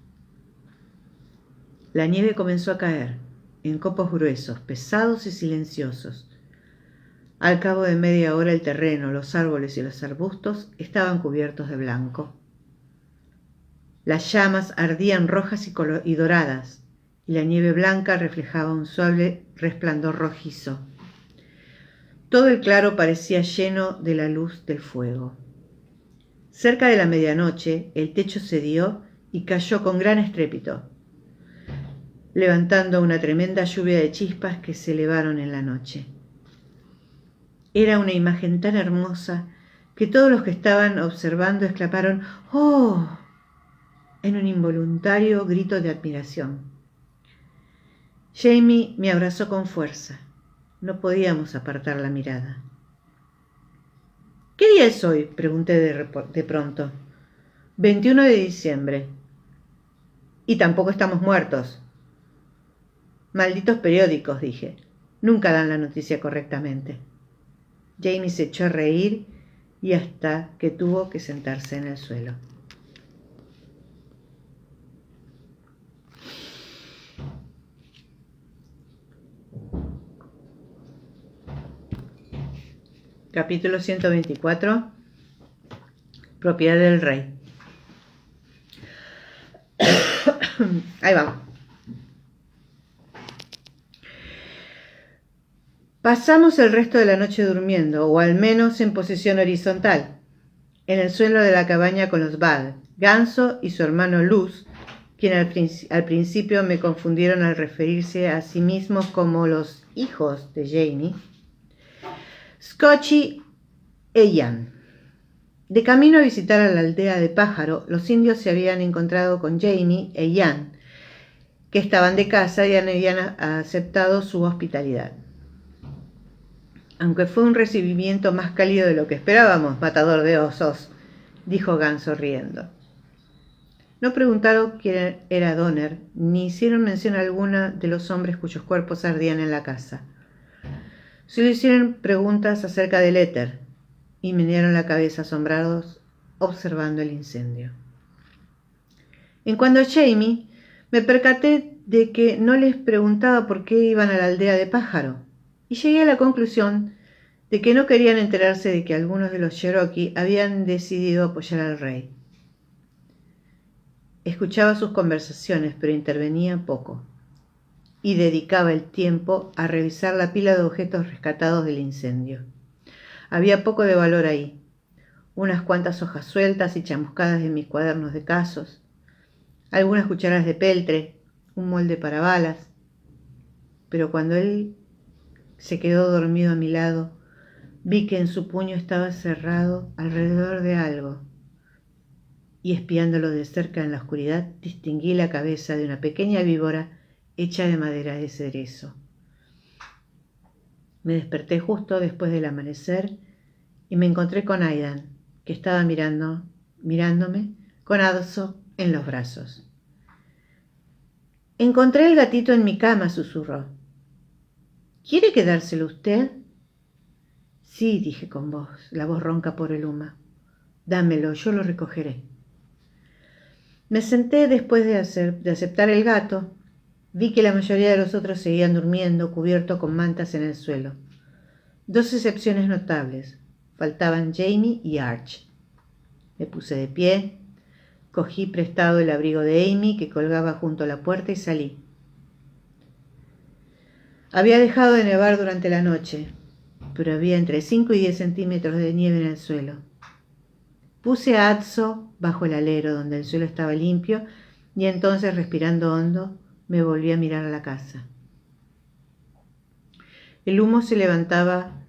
La nieve comenzó a caer, en copos gruesos, pesados y silenciosos. Al cabo de media hora el terreno, los árboles y los arbustos estaban cubiertos de blanco. Las llamas ardían rojas y doradas, y la nieve blanca reflejaba un suave resplandor rojizo. Todo el claro parecía lleno de la luz del fuego. Cerca de la medianoche, el techo cedió y cayó con gran estrépito, levantando una tremenda lluvia de chispas que se elevaron en la noche. Era una imagen tan hermosa que todos los que estaban observando exclamaron «¡Oh!» en un involuntario grito de admiración. Jamie me abrazó con fuerza. No podíamos apartar la mirada. «¿Qué día es hoy?», pregunté de pronto. «21 de diciembre. Y tampoco estamos muertos». «Malditos periódicos», dije. «Nunca dan la noticia correctamente». Jamie se echó a reír y hasta que tuvo que sentarse en el suelo. Capítulo 124. Propiedad del rey. Ahí vamos. Pasamos el resto de la noche durmiendo, o al menos en posición horizontal, en el suelo de la cabaña con los Bugg, Ganso y su hermano Luz, quien al principio me confundieron al referirse a sí mismos como los hijos de Jamie, Scotty e Ian. De camino a visitar a la aldea de Pájaro, los indios se habían encontrado con Jamie e Ian, que estaban de casa y habían aceptado su hospitalidad. «Aunque fue un recibimiento más cálido de lo que esperábamos, matador de osos», dijo Ganso riendo. No preguntaron quién era Donner, ni hicieron mención alguna de los hombres cuyos cuerpos ardían en la casa. Solo hicieron preguntas acerca del éter y menearon la cabeza asombrados observando el incendio. En cuanto a Jamie, me percaté de que no les preguntaba por qué iban a la aldea de Pájaro, y llegué a la conclusión de que no querían enterarse de que algunos de los Cherokee habían decidido apoyar al rey. Escuchaba sus conversaciones, pero intervenía poco. y dedicaba el tiempo a revisar la pila de objetos rescatados del incendio. Había poco de valor ahí, unas cuantas hojas sueltas y chamuscadas de mis cuadernos de casos, algunas cucharas de peltre, un molde para balas. Pero cuando él se quedó dormido a mi lado, vi que en su puño estaba cerrado alrededor de algo, y espiándolo de cerca en la oscuridad, distinguí la cabeza de una pequeña víbora hecha de madera de cerezo. Me desperté justo después del amanecer y me encontré con Aidan, que estaba mirándome con Adso en los brazos. «Encontré el gatito en mi cama», susurró. «¿Quiere quedárselo usted?» «Sí», dije con voz, la voz ronca por el humo. «Dámelo, yo lo recogeré». Me senté después de aceptar el gato. Vi que la mayoría de los otros seguían durmiendo, cubiertos con mantas en el suelo. 2 excepciones notables. Faltaban Jamie y Arch. Me puse de pie, cogí prestado el abrigo de Amy que colgaba junto a la puerta y salí. Había dejado de nevar durante la noche, pero había entre 5 y 10 centímetros de nieve en el suelo. Puse a Adso bajo el alero donde el suelo estaba limpio y entonces, respirando hondo, me volví a mirar a la casa. El humo se levantaba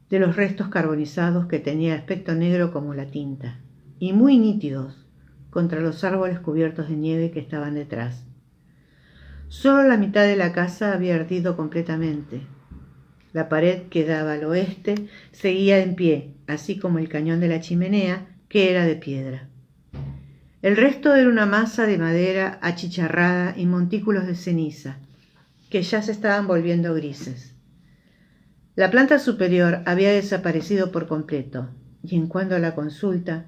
de los restos carbonizados que tenía aspecto negro como la tinta y muy nítidos contra los árboles cubiertos de nieve que estaban detrás. Solo la mitad de la casa había ardido completamente. La pared que daba al oeste seguía en pie, así como el cañón de la chimenea, que era de piedra. El resto era una masa de madera achicharrada y montículos de ceniza, que ya se estaban volviendo grises. La planta superior había desaparecido por completo, y en cuanto a la consulta,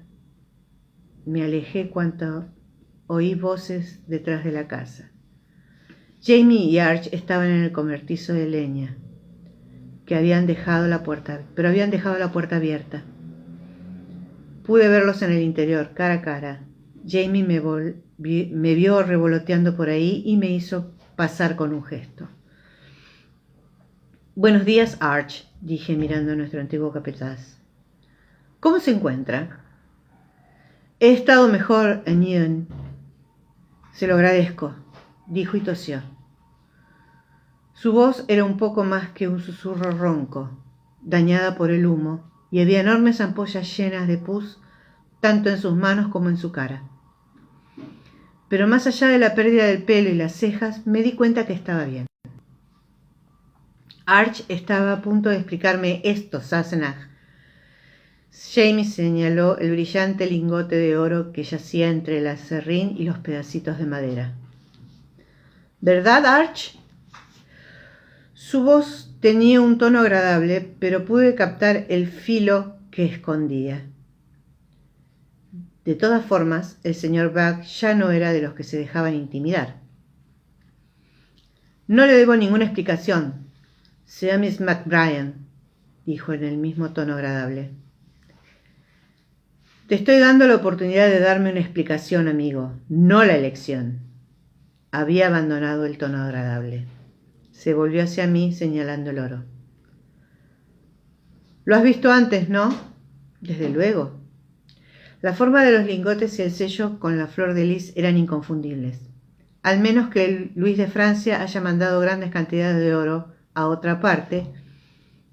me alejé cuando oí voces detrás de la casa. Jamie y Arch estaban en el cobertizo de leña, pero habían dejado la puerta abierta. Pude verlos en el interior, cara a cara. Jamie me vio revoloteando por ahí y me hizo pasar con un gesto. «Buenos días, Arch», dije mirando a nuestro antiguo capataz. «¿Cómo se encuentra?» «He estado mejor, Anion». «Se lo agradezco», dijo y tosió. Su voz era un poco más que un susurro ronco, dañada por el humo, y había enormes ampollas llenas de pus tanto en sus manos como en su cara. Pero más allá de la pérdida del pelo y las cejas, me di cuenta que estaba bien. Arch estaba a punto de explicarme esto, Sassenach. Jamie señaló el brillante lingote de oro que yacía entre el aserrín y los pedacitos de madera. «¿Verdad, Arch?» Su voz tenía un tono agradable, pero pude captar el filo que escondía. De todas formas, el señor Buck ya no era de los que se dejaban intimidar. «No le debo ninguna explicación, sea Miss McBrien», dijo en el mismo tono agradable. «Te estoy dando la oportunidad de darme una explicación, amigo, no la elección». Había abandonado el tono agradable. Se volvió hacia mí señalando el oro. «Lo has visto antes, ¿no?» «Desde luego». La forma de los lingotes y el sello con la flor de lis eran inconfundibles. Al menos que Luis de Francia haya mandado grandes cantidades de oro a otra parte,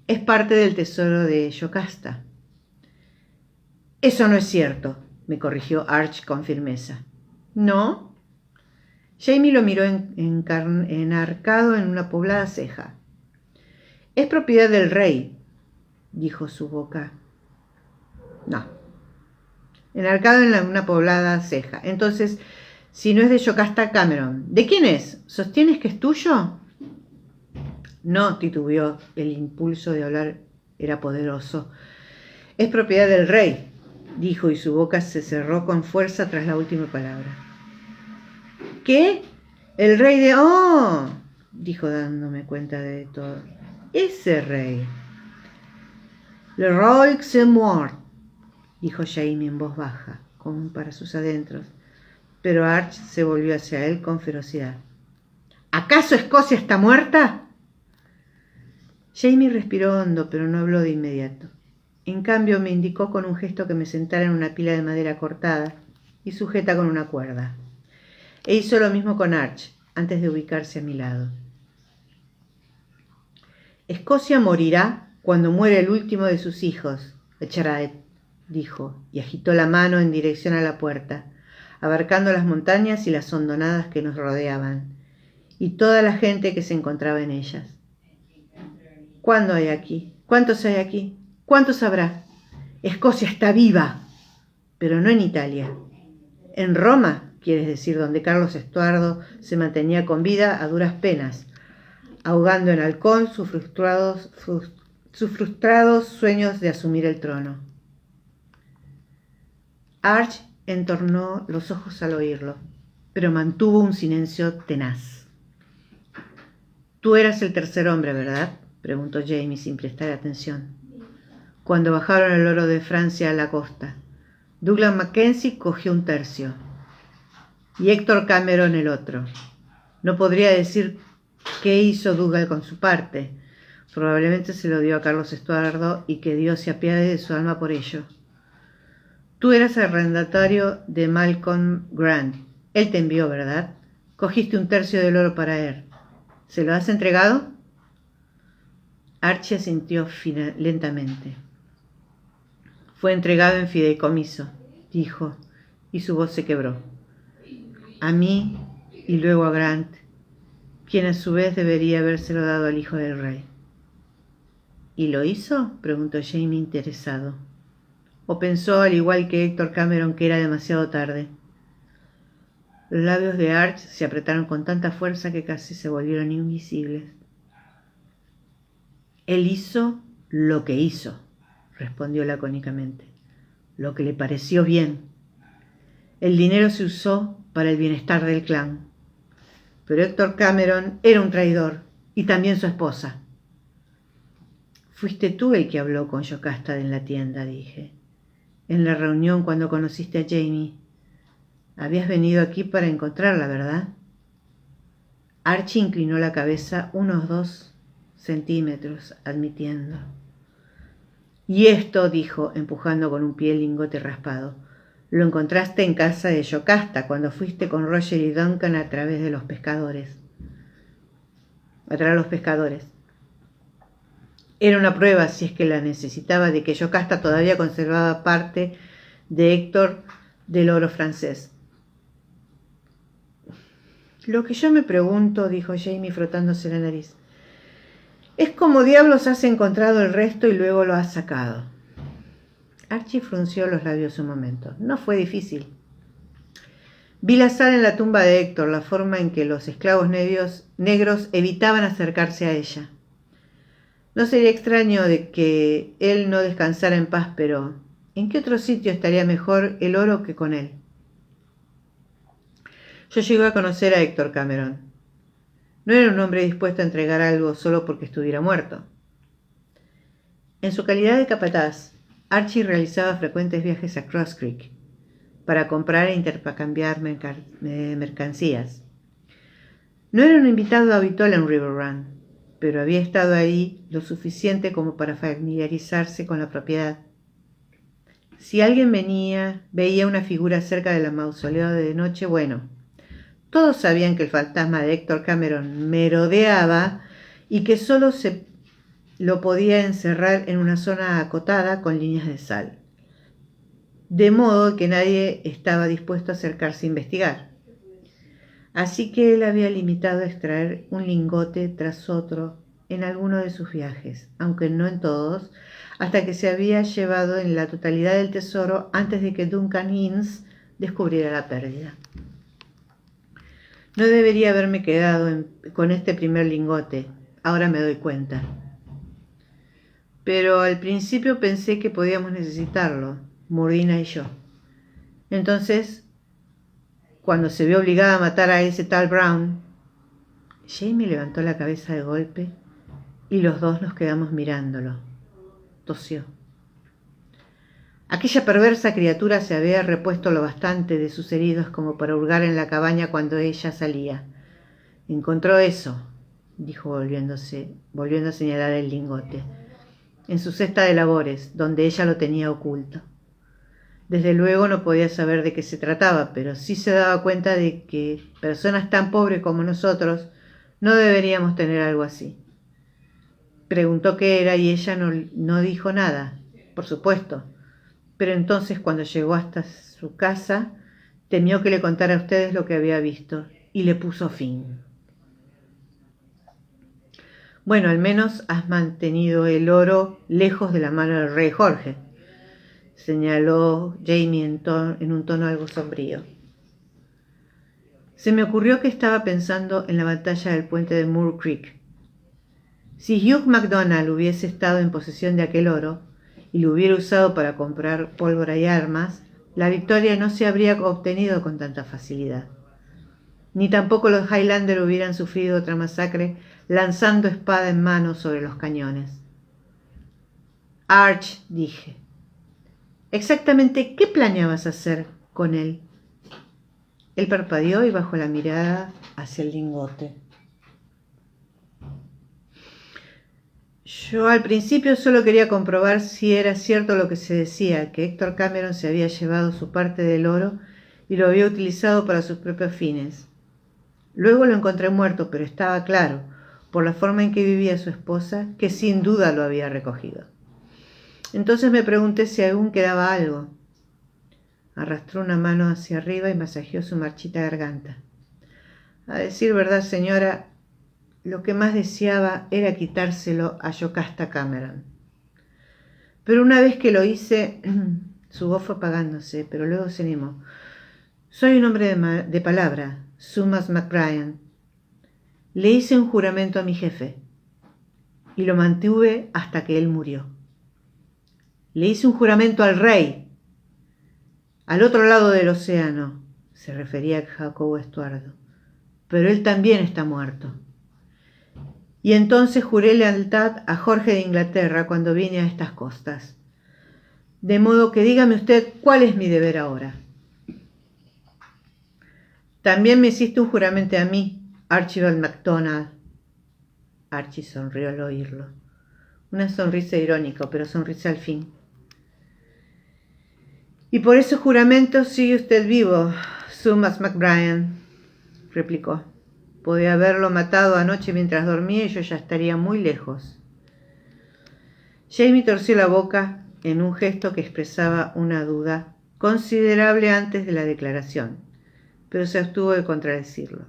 es parte del tesoro de Yocasta. «Eso no es cierto», me corrigió Arch con firmeza. «¿No?» Jamie lo miró enarcado en una poblada ceja. «Es propiedad del rey», dijo su boca. «No». Enarcado en una poblada ceja. «Entonces, si no es de Yocasta Cameron, ¿de quién es? ¿Sostienes que es tuyo?» «No», titubeó. El impulso de hablar era poderoso. «Es propiedad del rey», dijo, y su boca se cerró con fuerza tras la última palabra. «¿Qué? El rey de...» «Oh», dijo dándome cuenta de todo. «Ese rey». «Le roi c'est mort», dijo Jamie en voz baja, como para sus adentros, pero Arch se volvió hacia él con ferocidad. ¿Acaso Escocia está muerta? Jamie respiró hondo, pero no habló de inmediato. En cambio, me indicó con un gesto que me sentara en una pila de madera cortada y sujeta con una cuerda. E hizo lo mismo con Arch, antes de ubicarse a mi lado. Escocia morirá cuando muera el último de sus hijos, Echaraet, dijo, y agitó la mano en dirección a la puerta, abarcando las montañas y las hondonadas que nos rodeaban, y toda la gente que se encontraba en ellas. ¿Cuándo hay aquí? ¿Cuántos hay aquí? ¿Cuántos habrá? Escocia está viva, pero no en Italia. En Roma, quieres decir, donde Carlos Estuardo se mantenía con vida a duras penas, ahogando en alcohol sus frustrados sueños de asumir el trono. Arch entornó los ojos al oírlo, pero mantuvo un silencio tenaz. «Tú eras el tercer hombre, ¿verdad?», preguntó Jamie sin prestar atención. «Cuando bajaron el oro de Francia a la costa, Douglas Mackenzie cogió un tercio y Héctor Cameron el otro. No podría decir qué hizo Dougal con su parte. Probablemente se lo dio a Carlos Estuardo y que Dios se apiade de su alma por ello. Tú eras el arrendatario de Malcolm Grant. Él te envió, ¿verdad? Cogiste un tercio del oro para él. ¿Se lo has entregado?» Archie asintió lentamente. «Fue entregado en fideicomiso», dijo, y su voz se quebró. «A mí y luego a Grant, quien a su vez debería habérselo dado al hijo del rey». «¿Y lo hizo?», preguntó Jamie interesado. «¿O pensó, al igual que Héctor Cameron, que era demasiado tarde?» Los labios de Arch se apretaron con tanta fuerza que casi se volvieron invisibles. «Él hizo lo que hizo», respondió lacónicamente, «lo que le pareció bien. El dinero se usó para el bienestar del clan. Pero Héctor Cameron era un traidor, y también su esposa». «Fuiste tú el que habló con Yocasta en la tienda», dije, «en la reunión cuando conociste a Jamie. Habías venido aquí para encontrarla, ¿verdad?» Archie inclinó la cabeza unos 2 centímetros, admitiendo. «Y esto», dijo, empujando con un pie el lingote raspado, «lo encontraste en casa de Yocasta cuando fuiste con Roger y Duncan a través de los pescadores». Era una prueba, si es que la necesitaba, de que Yocasta todavía conservaba parte de Héctor del oro francés. «Lo que yo me pregunto», dijo Jamie frotándose la nariz, «es cómo diablos has encontrado el resto y luego lo has sacado». Archie frunció los labios un momento. «No fue difícil. Vi la sal en la tumba de Héctor, la forma en que los esclavos negros evitaban acercarse a ella. No sería extraño de que él no descansara en paz, pero ¿en qué otro sitio estaría mejor el oro que con él? Yo llegué a conocer a Héctor Cameron. No era un hombre dispuesto a entregar algo solo porque estuviera muerto. En su calidad de capataz, Archie realizaba frecuentes viajes a Cross Creek para comprar e intercambiar mercancías. No era un invitado habitual en River Run, pero había estado ahí lo suficiente como para familiarizarse con la propiedad. Si alguien veía una figura cerca del mausoleo de noche, bueno, todos sabían que el fantasma de Héctor Cameron merodeaba y que solo se lo podía encerrar en una zona acotada con líneas de sal, de modo que nadie estaba dispuesto a acercarse a investigar. Así que él había limitado a extraer un lingote tras otro en alguno de sus viajes, aunque no en todos, hasta que se había llevado en la totalidad del tesoro antes de que Duncan Innes descubriera la pérdida. No debería haberme quedado con este primer lingote, ahora me doy cuenta. Pero al principio pensé que podíamos necesitarlo, Murdina y yo. Entonces, cuando se vio obligada a matar a ese tal Brown, Jamie levantó la cabeza de golpe y los dos nos quedamos mirándolo. Tosió. Aquella perversa criatura se había repuesto lo bastante de sus heridos como para hurgar en la cabaña cuando ella salía. Encontró eso, dijo volviendo a señalar el lingote, en su cesta de labores, donde ella lo tenía oculto. Desde luego no podía saber de qué se trataba, pero sí se daba cuenta de que personas tan pobres como nosotros no deberíamos tener algo así. Preguntó qué era y ella no dijo nada, por supuesto, pero entonces cuando llegó hasta su casa, temió que le contara a ustedes lo que había visto y le puso fin. Bueno, al menos has mantenido el oro lejos de la mano del rey Jorge, señaló Jamie en un tono algo sombrío. Se me ocurrió que estaba pensando en la batalla del puente de Moor Creek. Si Hugh MacDonald hubiese estado en posesión de aquel oro y lo hubiera usado para comprar pólvora y armas, la victoria no se habría obtenido con tanta facilidad. Ni tampoco los Highlander hubieran sufrido otra masacre lanzando espada en mano sobre los cañones. Arch, dije, ¿exactamente qué planeabas hacer con él? Él parpadeó y bajó la mirada hacia el lingote. Yo al principio solo quería comprobar si era cierto lo que se decía, que Héctor Cameron se había llevado su parte del oro y lo había utilizado para sus propios fines. Luego lo encontré muerto, pero estaba claro, por la forma en que vivía su esposa, que sin duda lo había recogido. Entonces me pregunté si aún quedaba algo. Arrastró una mano hacia arriba y masajeó su marchita garganta. A decir verdad, señora, lo que más deseaba era quitárselo a Yocasta Cameron. Pero una vez que lo hice, su voz fue apagándose, pero luego se animó. Soy un hombre de palabra, Sumas McBrien. Le hice un juramento a mi jefe y lo mantuve hasta que él murió. Le hice un juramento al rey, al otro lado del océano, se refería a Jacobo Estuardo, pero él también está muerto. Y entonces juré lealtad a Jorge de Inglaterra cuando vine a estas costas. De modo que dígame usted cuál es mi deber ahora. También me hiciste un juramento a mí, Archibald MacDonald. Archie sonrió al oírlo. Una sonrisa irónica, pero sonrisa al fin. Y por ese juramento sigue usted vivo, Sumas McBrien, replicó. Podía haberlo matado anoche mientras dormía y yo ya estaría muy lejos. Jamie torció la boca en un gesto que expresaba una duda considerable antes de la declaración, pero se abstuvo de contradecirlo.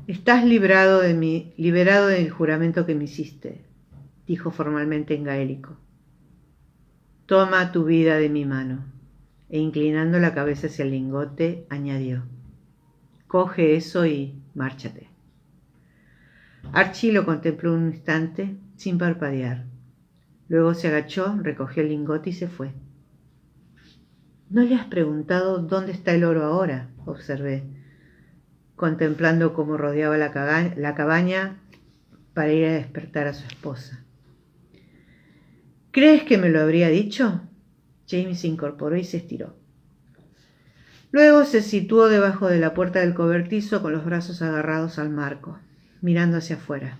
Estás liberado del juramento que me hiciste, dijo formalmente en gaélico. Toma tu vida de mi mano, e inclinando la cabeza hacia el lingote, añadió. Coge eso y márchate. Archie lo contempló un instante sin parpadear. Luego se agachó, recogió el lingote y se fue. ¿No le has preguntado dónde está el oro ahora?, observé, contemplando cómo rodeaba la cabaña para ir a despertar a su esposa. ¿Crees que me lo habría dicho? Jamie se incorporó y se estiró. Luego se situó debajo de la puerta del cobertizo con los brazos agarrados al marco, mirando hacia afuera.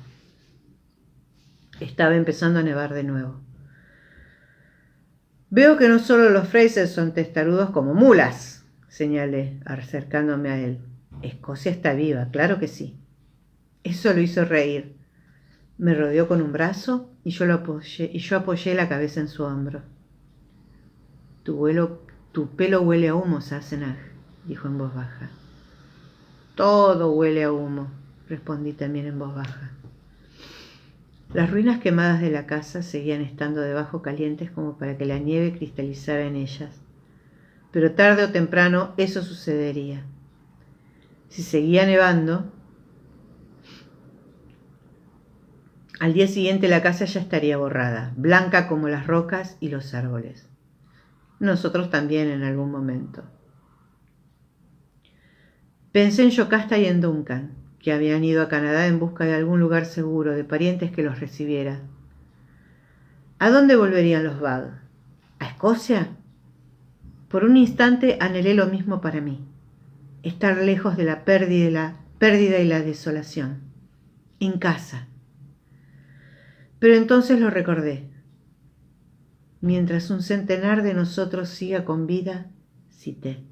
Estaba empezando a nevar de nuevo. Veo que no solo los Fraser son testarudos como mulas, señalé, acercándome a él. Escocia está viva, claro que sí. Eso lo hizo reír. Me rodeó con un brazo y yo apoyé la cabeza en su hombro. Tu pelo huele a humo, Sassenach, dijo en voz baja. Todo huele a humo, respondí también en voz baja. Las ruinas quemadas de la casa seguían estando debajo calientes como para que la nieve cristalizara en ellas. Pero tarde o temprano eso sucedería. Si seguía nevando, al día siguiente la casa ya estaría borrada, blanca como las rocas y los árboles. Nosotros también en algún momento. Pensé en Yocasta y en Duncan, que habían ido a Canadá en busca de algún lugar seguro, de parientes que los recibiera. ¿A dónde volverían los Bug? ¿A Escocia? Por un instante anhelé lo mismo para mí, estar lejos de la pérdida pérdida y la desolación. En casa. Pero entonces lo recordé. Mientras un centenar de nosotros siga con vida, cité.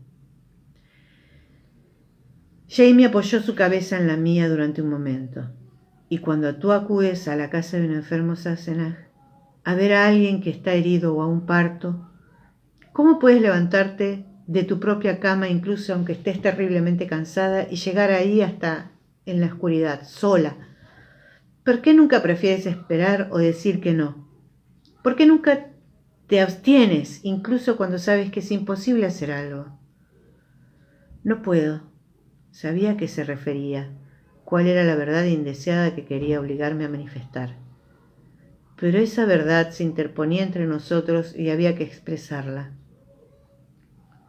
Jamie apoyó su cabeza en la mía durante un momento. Y cuando tú acudes a la casa de un enfermo Sassenach, a ver a alguien que está herido o a un parto, ¿cómo puedes levantarte de tu propia cama, incluso aunque estés terriblemente cansada, y llegar ahí hasta en la oscuridad, sola? ¿Por qué nunca prefieres esperar o decir que no? ¿Por qué nunca te abstienes, incluso cuando sabes que es imposible hacer algo? No puedo. Sabía a qué se refería, cuál era la verdad indeseada que quería obligarme a manifestar. Pero esa verdad se interponía entre nosotros y había que expresarla.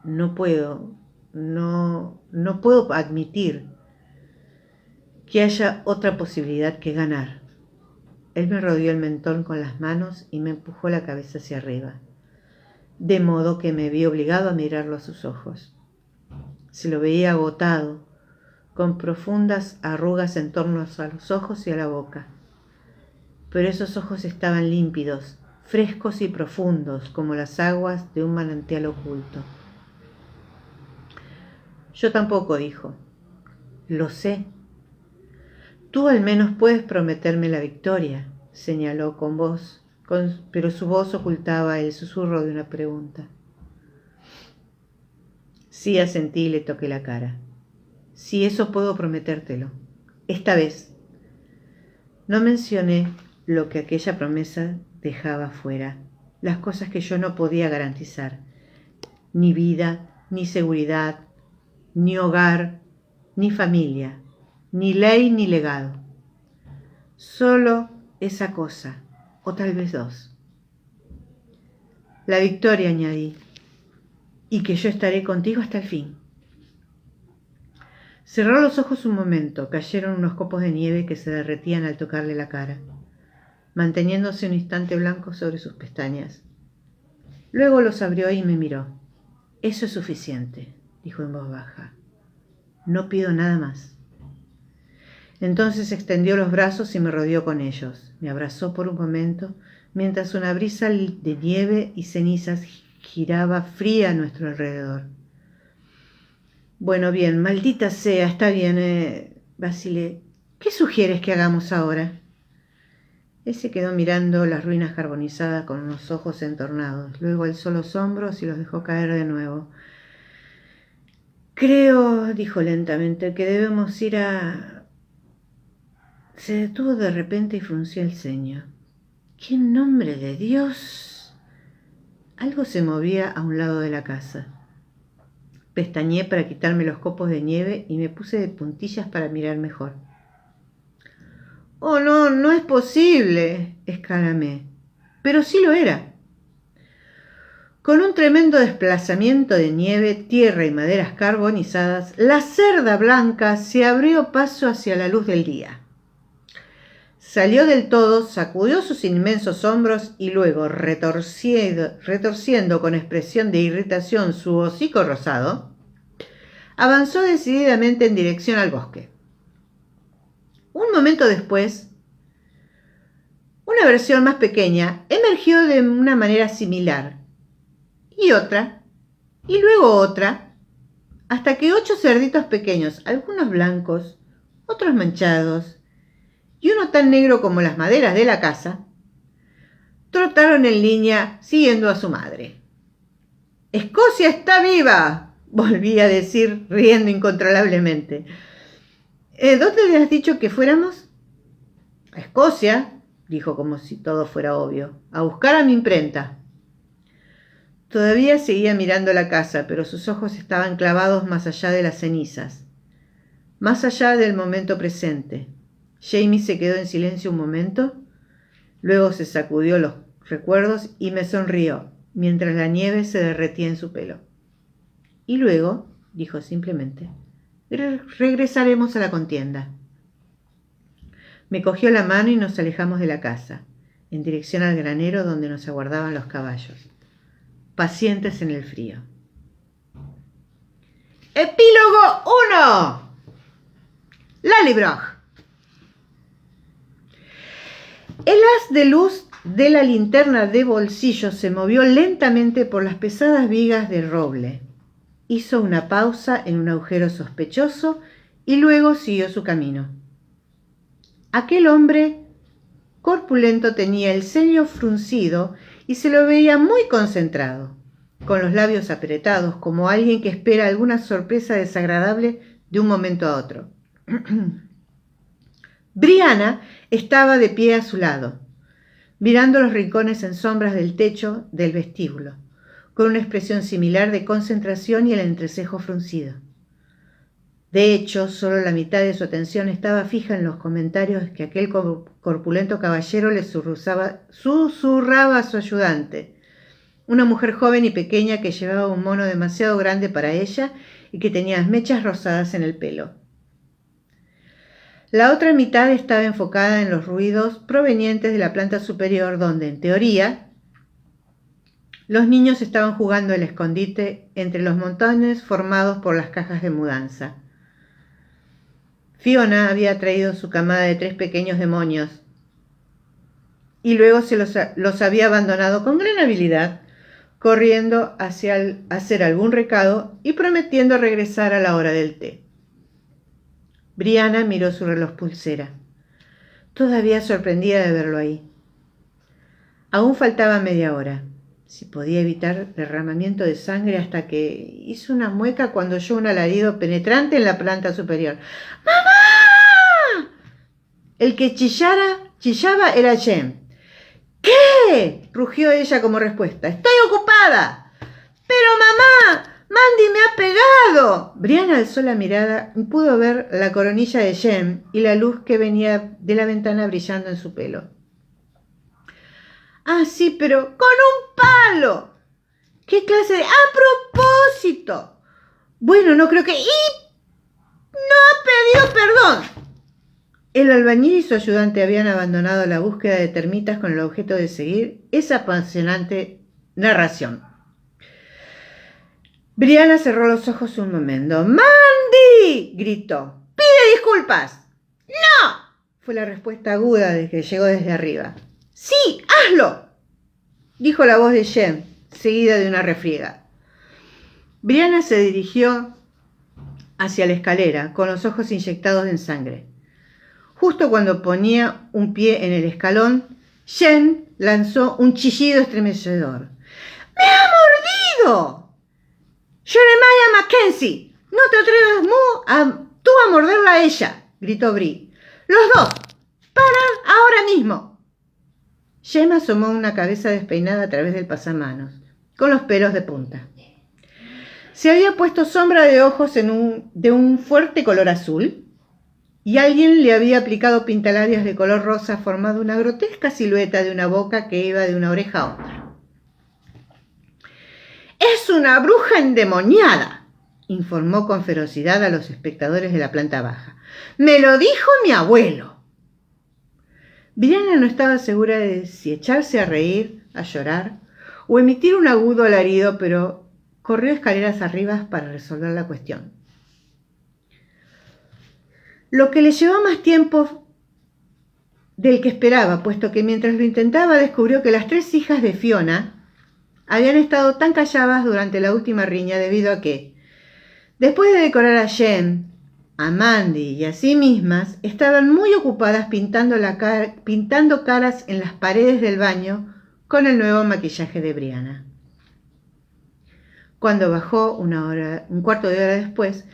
No puedo admitir que haya otra posibilidad que ganar. Él me rodeó el mentón con las manos y me empujó la cabeza hacia arriba, de modo que me vi obligado a mirarlo a sus ojos. Se lo veía agotado, con profundas arrugas en torno a los ojos y a la boca. Pero esos ojos estaban límpidos, frescos y profundos, como las aguas de un manantial oculto. Yo tampoco, dijo. Lo sé. Tú al menos puedes prometerme la victoria, señaló con voz, pero su voz ocultaba el susurro de una pregunta. Sí, asentí y le toqué la cara. Sí, eso puedo prometértelo. Esta vez. No mencioné lo que aquella promesa dejaba fuera, las cosas que yo no podía garantizar. Ni vida, ni seguridad, ni hogar, ni familia, ni ley, ni legado. Solo esa cosa, o tal vez dos. La victoria, añadí, y que yo estaré contigo hasta el fin. Cerró los ojos un momento, cayeron unos copos de nieve que se derretían al tocarle la cara, manteniéndose un instante blanco sobre sus pestañas. Luego los abrió y me miró. Eso es suficiente, dijo en voz baja. No pido nada más. Entonces extendió los brazos y me rodeó con ellos. Me abrazó por un momento, mientras una brisa de nieve y cenizas giraba fría a nuestro alrededor. Bueno, bien, maldita sea, está bien, vacilé. ¿Qué sugieres que hagamos ahora? Él se quedó mirando las ruinas carbonizadas con unos ojos entornados. Luego alzó los hombros y los dejó caer de nuevo. Creo, dijo lentamente, que debemos ir a... Se detuvo de repente y frunció el ceño. ¿Qué nombre de Dios? Algo se movía a un lado de la casa. Pestañeé para quitarme los copos de nieve y me puse de puntillas para mirar mejor. «Oh, no, no es posible», exclamé. Pero sí lo era. Con un tremendo desplazamiento de nieve, tierra y maderas carbonizadas, la cerda blanca se abrió paso hacia la luz del día. Salió del todo, sacudió sus inmensos hombros y luego, retorciendo con expresión de irritación su hocico rosado, avanzó decididamente en dirección al bosque. Un momento después, una versión más pequeña emergió de una manera similar, y otra, y luego otra, hasta que 8 cerditos pequeños, algunos blancos, otros manchados, y uno tan negro como las maderas de la casa, trotaron en línea siguiendo a su madre. «¡Escocia está viva!», volví a decir, riendo incontrolablemente. «¿Dónde le has dicho que fuéramos?» «A Escocia», dijo como si todo fuera obvio, «a buscar a mi imprenta». Todavía seguía mirando la casa, pero sus ojos estaban clavados más allá de las cenizas, más allá del momento presente. Jamie se quedó en silencio un momento, luego se sacudió los recuerdos y me sonrió, mientras la nieve se derretía en su pelo. «Y luego», dijo simplemente, «regresaremos a la contienda». Me cogió la mano y nos alejamos de la casa, en dirección al granero donde nos aguardaban los caballos, pacientes en el frío. Epílogo 1. Lallybroch. El haz de luz de la linterna de bolsillo se movió lentamente por las pesadas vigas de roble. Hizo una pausa en un agujero sospechoso y luego siguió su camino. Aquel hombre corpulento tenía el ceño fruncido y se lo veía muy concentrado, con los labios apretados, como alguien que espera alguna sorpresa desagradable de un momento a otro. Brianna estaba de pie a su lado, mirando los rincones en sombras del techo del vestíbulo, con una expresión similar de concentración y el entrecejo fruncido. De hecho, solo la mitad de su atención estaba fija en los comentarios que aquel corpulento caballero le susurraba a su ayudante, una mujer joven y pequeña que llevaba un mono demasiado grande para ella y que tenía mechas rosadas en el pelo. La otra mitad estaba enfocada en los ruidos provenientes de la planta superior, donde, en teoría, los niños estaban jugando al escondite entre los montones formados por las cajas de mudanza. Fiona había traído su camada de 3 pequeños demonios y luego se los había abandonado con gran habilidad, corriendo hacia hacer algún recado y prometiendo regresar a la hora del té. Brianna miró su reloj pulsera, todavía sorprendida de verlo ahí. Aún faltaba media hora. Si podía evitar derramamiento de sangre, hasta que hizo una mueca cuando oyó un alarido penetrante en la planta superior. ¡Mamá! El que chillaba era Jem. ¿Qué? Rugió ella como respuesta. ¡Estoy ocupada! ¡Pero mamá! ¡Mandy me ha pegado! Brianna alzó la mirada y pudo ver la coronilla de Jem y la luz que venía de la ventana brillando en su pelo. Ah, sí, pero con un palo. ¿Qué clase de...? ¡A propósito! Bueno, no creo que... ¡Y no ha pedido perdón! El albañil y su ayudante habían abandonado la búsqueda de termitas con el objeto de seguir esa apasionante narración. Brianna cerró los ojos un momento. ¡Mandy! Gritó. ¡Pide disculpas! ¡No! Fue la respuesta aguda de que llegó desde arriba. ¡Sí, hazlo!, dijo la voz de Jem, seguida de una refriega. Brianna se dirigió hacia la escalera, con los ojos inyectados en sangre. Justo cuando ponía un pie en el escalón, Jem lanzó un chillido estremecedor. ¡Me ha mordido! ¡Jeremiah Mackenzie! ¡No te atrevas tú a morderla a ella!, gritó Bri. ¡Los dos! ¡Paran ahora mismo! Jem asomó una cabeza despeinada a través del pasamanos, con los pelos de punta. Se había puesto sombra de ojos de un fuerte color azul, y alguien le había aplicado pintalabios de color rosa, formando una grotesca silueta de una boca que iba de una oreja a otra. ¡Es una bruja endemoniada!, informó con ferocidad a los espectadores de la planta baja. ¡Me lo dijo mi abuelo! Brianna no estaba segura de si echarse a reír, a llorar o emitir un agudo alarido, pero corrió escaleras arriba para resolver la cuestión. Lo que le llevó más tiempo del que esperaba, puesto que mientras lo intentaba descubrió que las 3 hijas de Fiona habían estado tan calladas durante la última riña debido a que, después de decorar a Jem, a Mandy y a sí mismas, estaban muy ocupadas pintando caras en las paredes del baño con el nuevo maquillaje de Brianna. Cuando bajó un cuarto de hora después,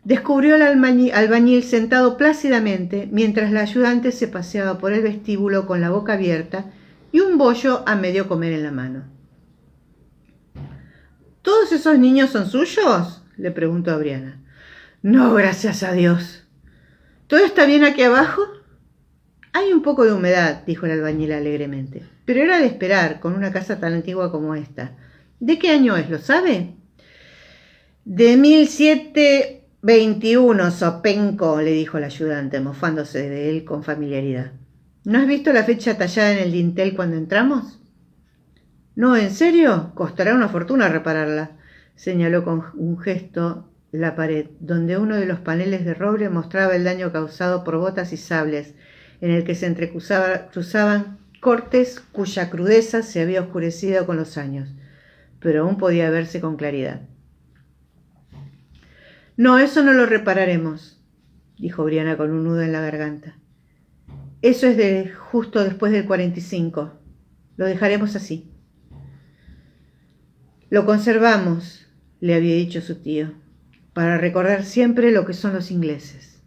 descubrió al albañil sentado plácidamente mientras la ayudante se paseaba por el vestíbulo con la boca abierta y un bollo a medio comer en la mano. ¿Todos esos niños son suyos?, le preguntó a Brianna. No, gracias a Dios. ¿Todo está bien aquí abajo? Hay un poco de humedad, dijo el albañil alegremente, pero era de esperar con una casa tan antigua como esta. ¿De qué año es, lo sabe? De 1721, sopenco, le dijo el ayudante, mofándose de él con familiaridad. ¿No has visto la fecha tallada en el dintel cuando entramos? No, ¿en serio? Costará una fortuna repararla, señaló con un gesto la pared, donde uno de los paneles de roble mostraba el daño causado por botas y sables, en el que se entrecruzaban cortes cuya crudeza se había oscurecido con los años, pero aún podía verse con claridad. No, eso no lo repararemos, dijo Briana con un nudo en la garganta. Eso es de justo después del 45. Lo dejaremos así. Lo conservamos, le había dicho su tío, para recordar siempre lo que son los ingleses.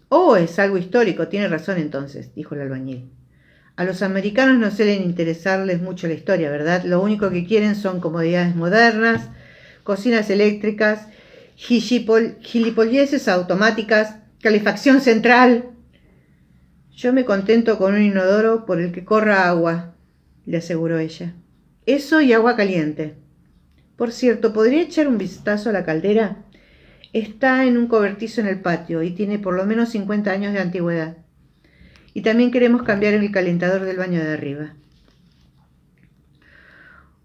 Oh, es algo histórico, tiene razón entonces, dijo el albañil. A los americanos no suelen interesarles mucho la historia, ¿verdad? Lo único que quieren son comodidades modernas, cocinas eléctricas, gilipolleces automáticas, calefacción central. Yo me contento con un inodoro por el que corra agua, le aseguró ella. Eso y agua caliente. Por cierto, ¿podría echar un vistazo a la caldera? Está en un cobertizo en el patio y tiene por lo menos 50 años de antigüedad. Y también queremos cambiar el calentador del baño de arriba.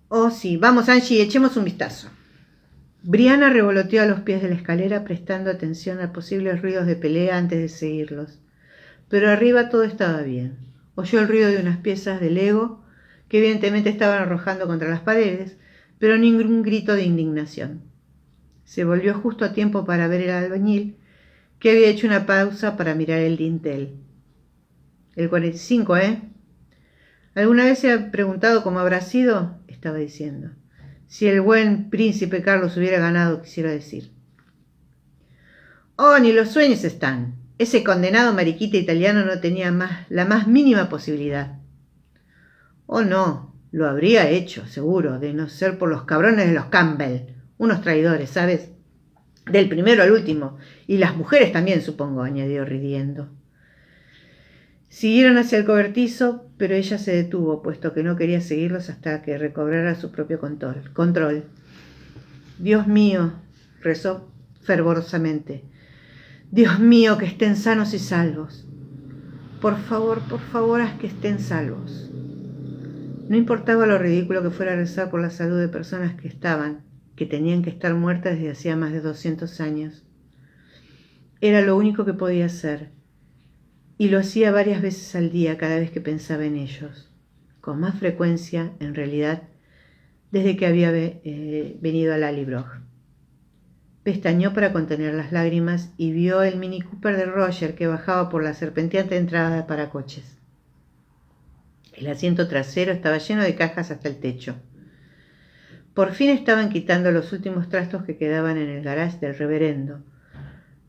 Oh, sí, vamos, Angie, echemos un vistazo. Briana revoloteó a los pies de la escalera prestando atención a posibles ruidos de pelea antes de seguirlos. Pero arriba todo estaba bien. Oyó el ruido de unas piezas de Lego que evidentemente estaban arrojando contra las paredes, pero ningún grito de indignación. Se volvió justo a tiempo para ver al albañil, que había hecho una pausa para mirar el dintel. El 45, ¿eh? ¿Alguna vez se ha preguntado cómo habrá sido? Estaba diciendo. Si el buen príncipe Carlos hubiera ganado, quisiera decir. Oh, ni los sueños están. Ese condenado mariquita italiano no tenía la más mínima posibilidad. Oh, no, lo habría hecho, seguro, de no ser por los cabrones de los Campbell. Unos traidores, ¿sabes? Del primero al último. Y las mujeres también, supongo, añadió riendo. Siguieron hacia el cobertizo, pero ella se detuvo, puesto que no quería seguirlos hasta que recobrara su propio control. Dios mío, rezó fervorosamente. Dios mío, que estén sanos y salvos. Por favor, haz que estén salvos. No importaba lo ridículo que fuera rezar por la salud de personas que tenían que estar muertas desde hacía más de 200 años. Era lo único que podía hacer. Y lo hacía varias veces al día cada vez que pensaba en ellos, con más frecuencia, en realidad, desde que había venido a Lallybroch. Pestañeó para contener las lágrimas y vio el Mini Cooper de Roger que bajaba por la serpenteante entrada para coches. El asiento trasero estaba lleno de cajas hasta el techo. Por fin estaban quitando los últimos trastos que quedaban en el garage del reverendo,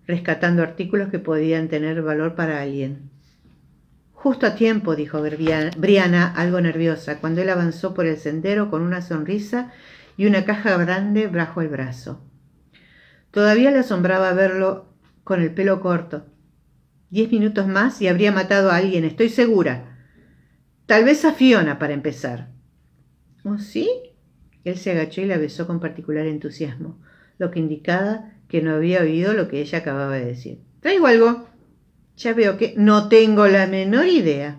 rescatando artículos que podían tener valor para alguien. Justo a tiempo, dijo Briana, algo nerviosa, cuando él avanzó por el sendero con una sonrisa y una caja grande bajo el brazo. Todavía le asombraba verlo con el pelo corto. 10 minutos más y habría matado a alguien, estoy segura. Tal vez a Fiona, para empezar. ¿Oh, sí? Él se agachó y la besó con particular entusiasmo, lo que indicaba que no había oído lo que ella acababa de decir. ¿Traigo algo? Ya veo que no tengo la menor idea.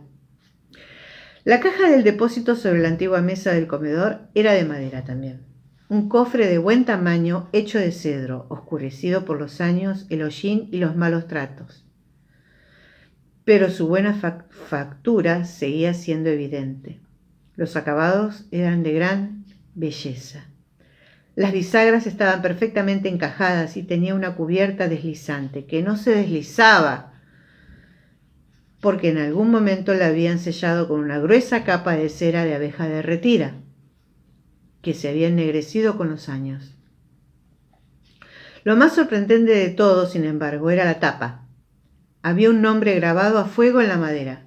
La caja del depósito sobre la antigua mesa del comedor era de madera también. Un cofre de buen tamaño hecho de cedro, oscurecido por los años, el hollín y los malos tratos. Pero su buena factura seguía siendo evidente. Los acabados eran de gran belleza. Las bisagras estaban perfectamente encajadas y tenía una cubierta deslizante, que no se deslizaba, porque en algún momento la habían sellado con una gruesa capa de cera de abeja derretida, que se había ennegrecido con los años. Lo más sorprendente de todo, sin embargo, era la tapa. Había un nombre grabado a fuego en la madera.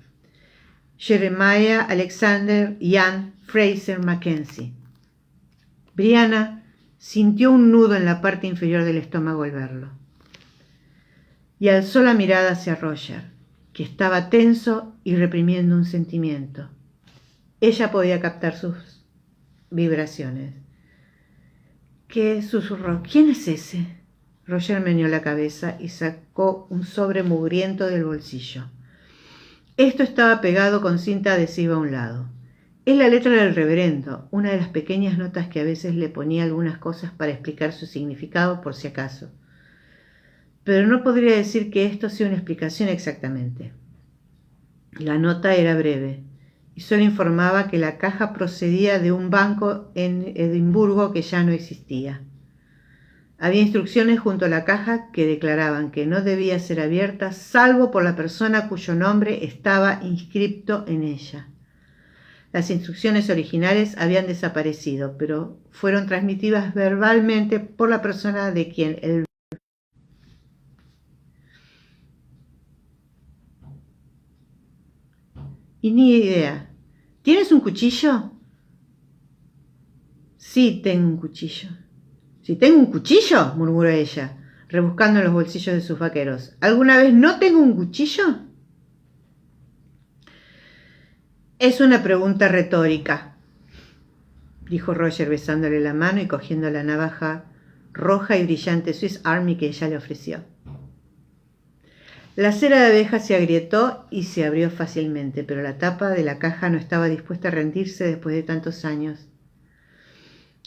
Jeremiah Alexander Ian Fraser Mackenzie. Briana sintió un nudo en la parte inferior del estómago al verlo. Y alzó la mirada hacia Roger, que estaba tenso y reprimiendo un sentimiento. Ella podía captar sus vibraciones. ¿Qué? Susurró. ¿Quién es ese? Roger meneó la cabeza y sacó un sobre mugriento del bolsillo. Esto estaba pegado con cinta adhesiva a un lado. Es la letra del reverendo, una de las pequeñas notas que a veces le ponía algunas cosas para explicar su significado por si acaso. Pero no podría decir que esto sea una explicación exactamente. La nota era breve y solo informaba que la caja procedía de un banco en Edimburgo que ya no existía. Había instrucciones junto a la caja que declaraban que no debía ser abierta salvo por la persona cuyo nombre estaba inscripto en ella. Las instrucciones originales habían desaparecido, pero fueron transmitidas verbalmente por la persona de quien el... Y ni idea. ¿Tienes un cuchillo? Sí, tengo un cuchillo. ¿Sí tengo un cuchillo?, murmuró ella, rebuscando en los bolsillos de sus vaqueros. ¿Alguna vez no tengo un cuchillo? Es una pregunta retórica, dijo Roger besándole la mano y cogiendo la navaja roja y brillante Swiss Army que ella le ofreció. La cera de abeja se agrietó y se abrió fácilmente, pero la tapa de la caja no estaba dispuesta a rendirse después de tantos años.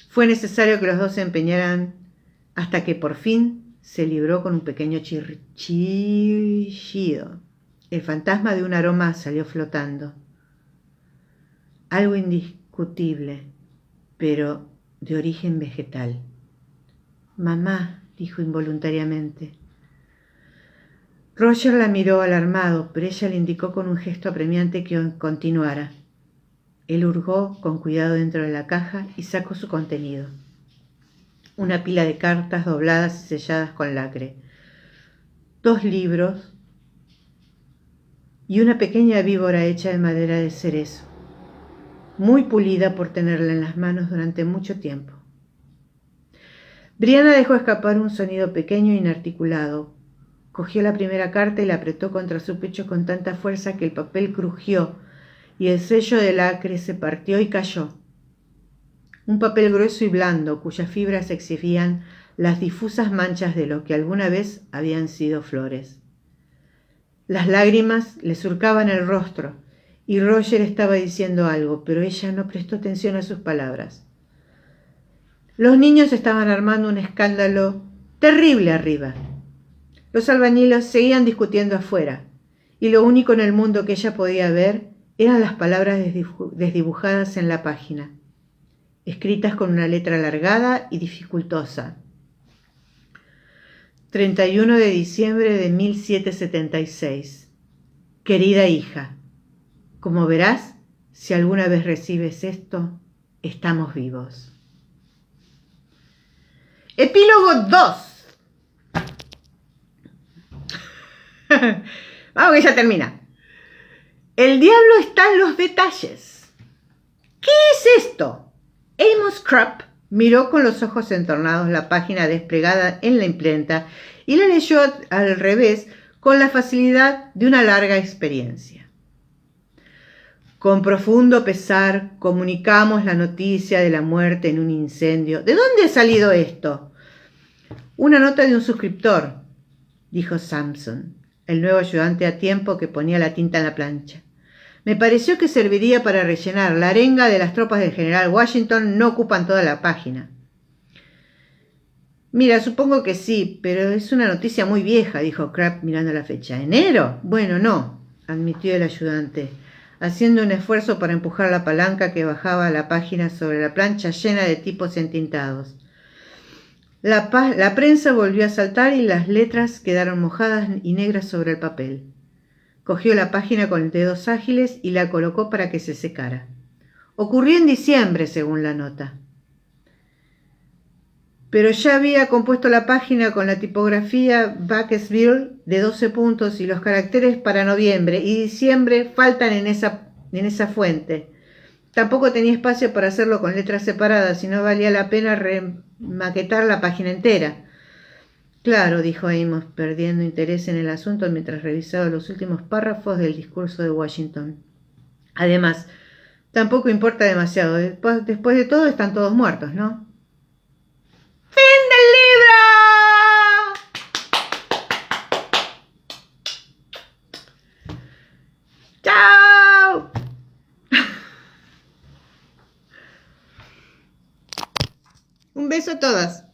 Fue necesario que los dos se empeñaran hasta que por fin se libró con un pequeño chillido. El fantasma de un aroma salió flotando. Algo indiscutible, pero de origen vegetal. Mamá, dijo involuntariamente. Roger la miró alarmado, pero ella le indicó con un gesto apremiante que continuara. Él hurgó con cuidado dentro de la caja y sacó su contenido. Una pila de cartas dobladas y selladas con lacre, 2 libros y una pequeña víbora hecha de madera de cerezo, muy pulida por tenerla en las manos durante mucho tiempo. Brianna dejó escapar un sonido pequeño e inarticulado. Cogió la primera carta y la apretó contra su pecho con tanta fuerza que el papel crujió y el sello de lacre se partió y cayó. Un papel grueso y blando, cuyas fibras exhibían las difusas manchas de lo que alguna vez habían sido flores. Las lágrimas le surcaban el rostro, y Roger estaba diciendo algo, pero ella no prestó atención a sus palabras. Los niños estaban armando un escándalo terrible arriba. Los albañiles seguían discutiendo afuera, y lo único en el mundo que ella podía ver eran las palabras desdibujadas en la página, escritas con una letra alargada y dificultosa. 31 de diciembre de 1776. Querida hija, como verás, si alguna vez recibes esto, estamos vivos. Epílogo 2. Vamos que ya termina. El diablo está en los detalles. ¿Qué es esto? Amos Crupp miró con los ojos entornados la página desplegada en la imprenta y la leyó al revés con la facilidad de una larga experiencia. Con profundo pesar comunicamos la noticia de la muerte en un incendio. ¿De dónde ha salido esto? Una nota de un suscriptor, dijo Sampson, el nuevo ayudante a tiempo que ponía la tinta en la plancha. Me pareció que serviría para rellenar. La arenga de las tropas del general Washington no ocupan toda la página. Mira, supongo que sí, pero es una noticia muy vieja, dijo Crupp mirando la fecha. ¿Enero? Bueno, no, admitió el ayudante, haciendo un esfuerzo para empujar la palanca que bajaba la página sobre la plancha llena de tipos entintados. La prensa volvió a saltar y las letras quedaron mojadas y negras sobre el papel. Cogió la página con dedos ágiles y la colocó para que se secara. Ocurrió en diciembre, según la nota. Pero ya había compuesto la página con la tipografía Bakersfield de 12 puntos y los caracteres para noviembre y diciembre faltan en esa fuente. Tampoco tenía espacio para hacerlo con letras separadas y no valía la pena remaquetar la página entera. Claro, dijo Amos, perdiendo interés en el asunto mientras revisaba los últimos párrafos del discurso de Washington. Además, tampoco importa demasiado. Después de todo, están todos muertos, ¿no? ¡Fin del libro! ¡Chao! Un beso a todas.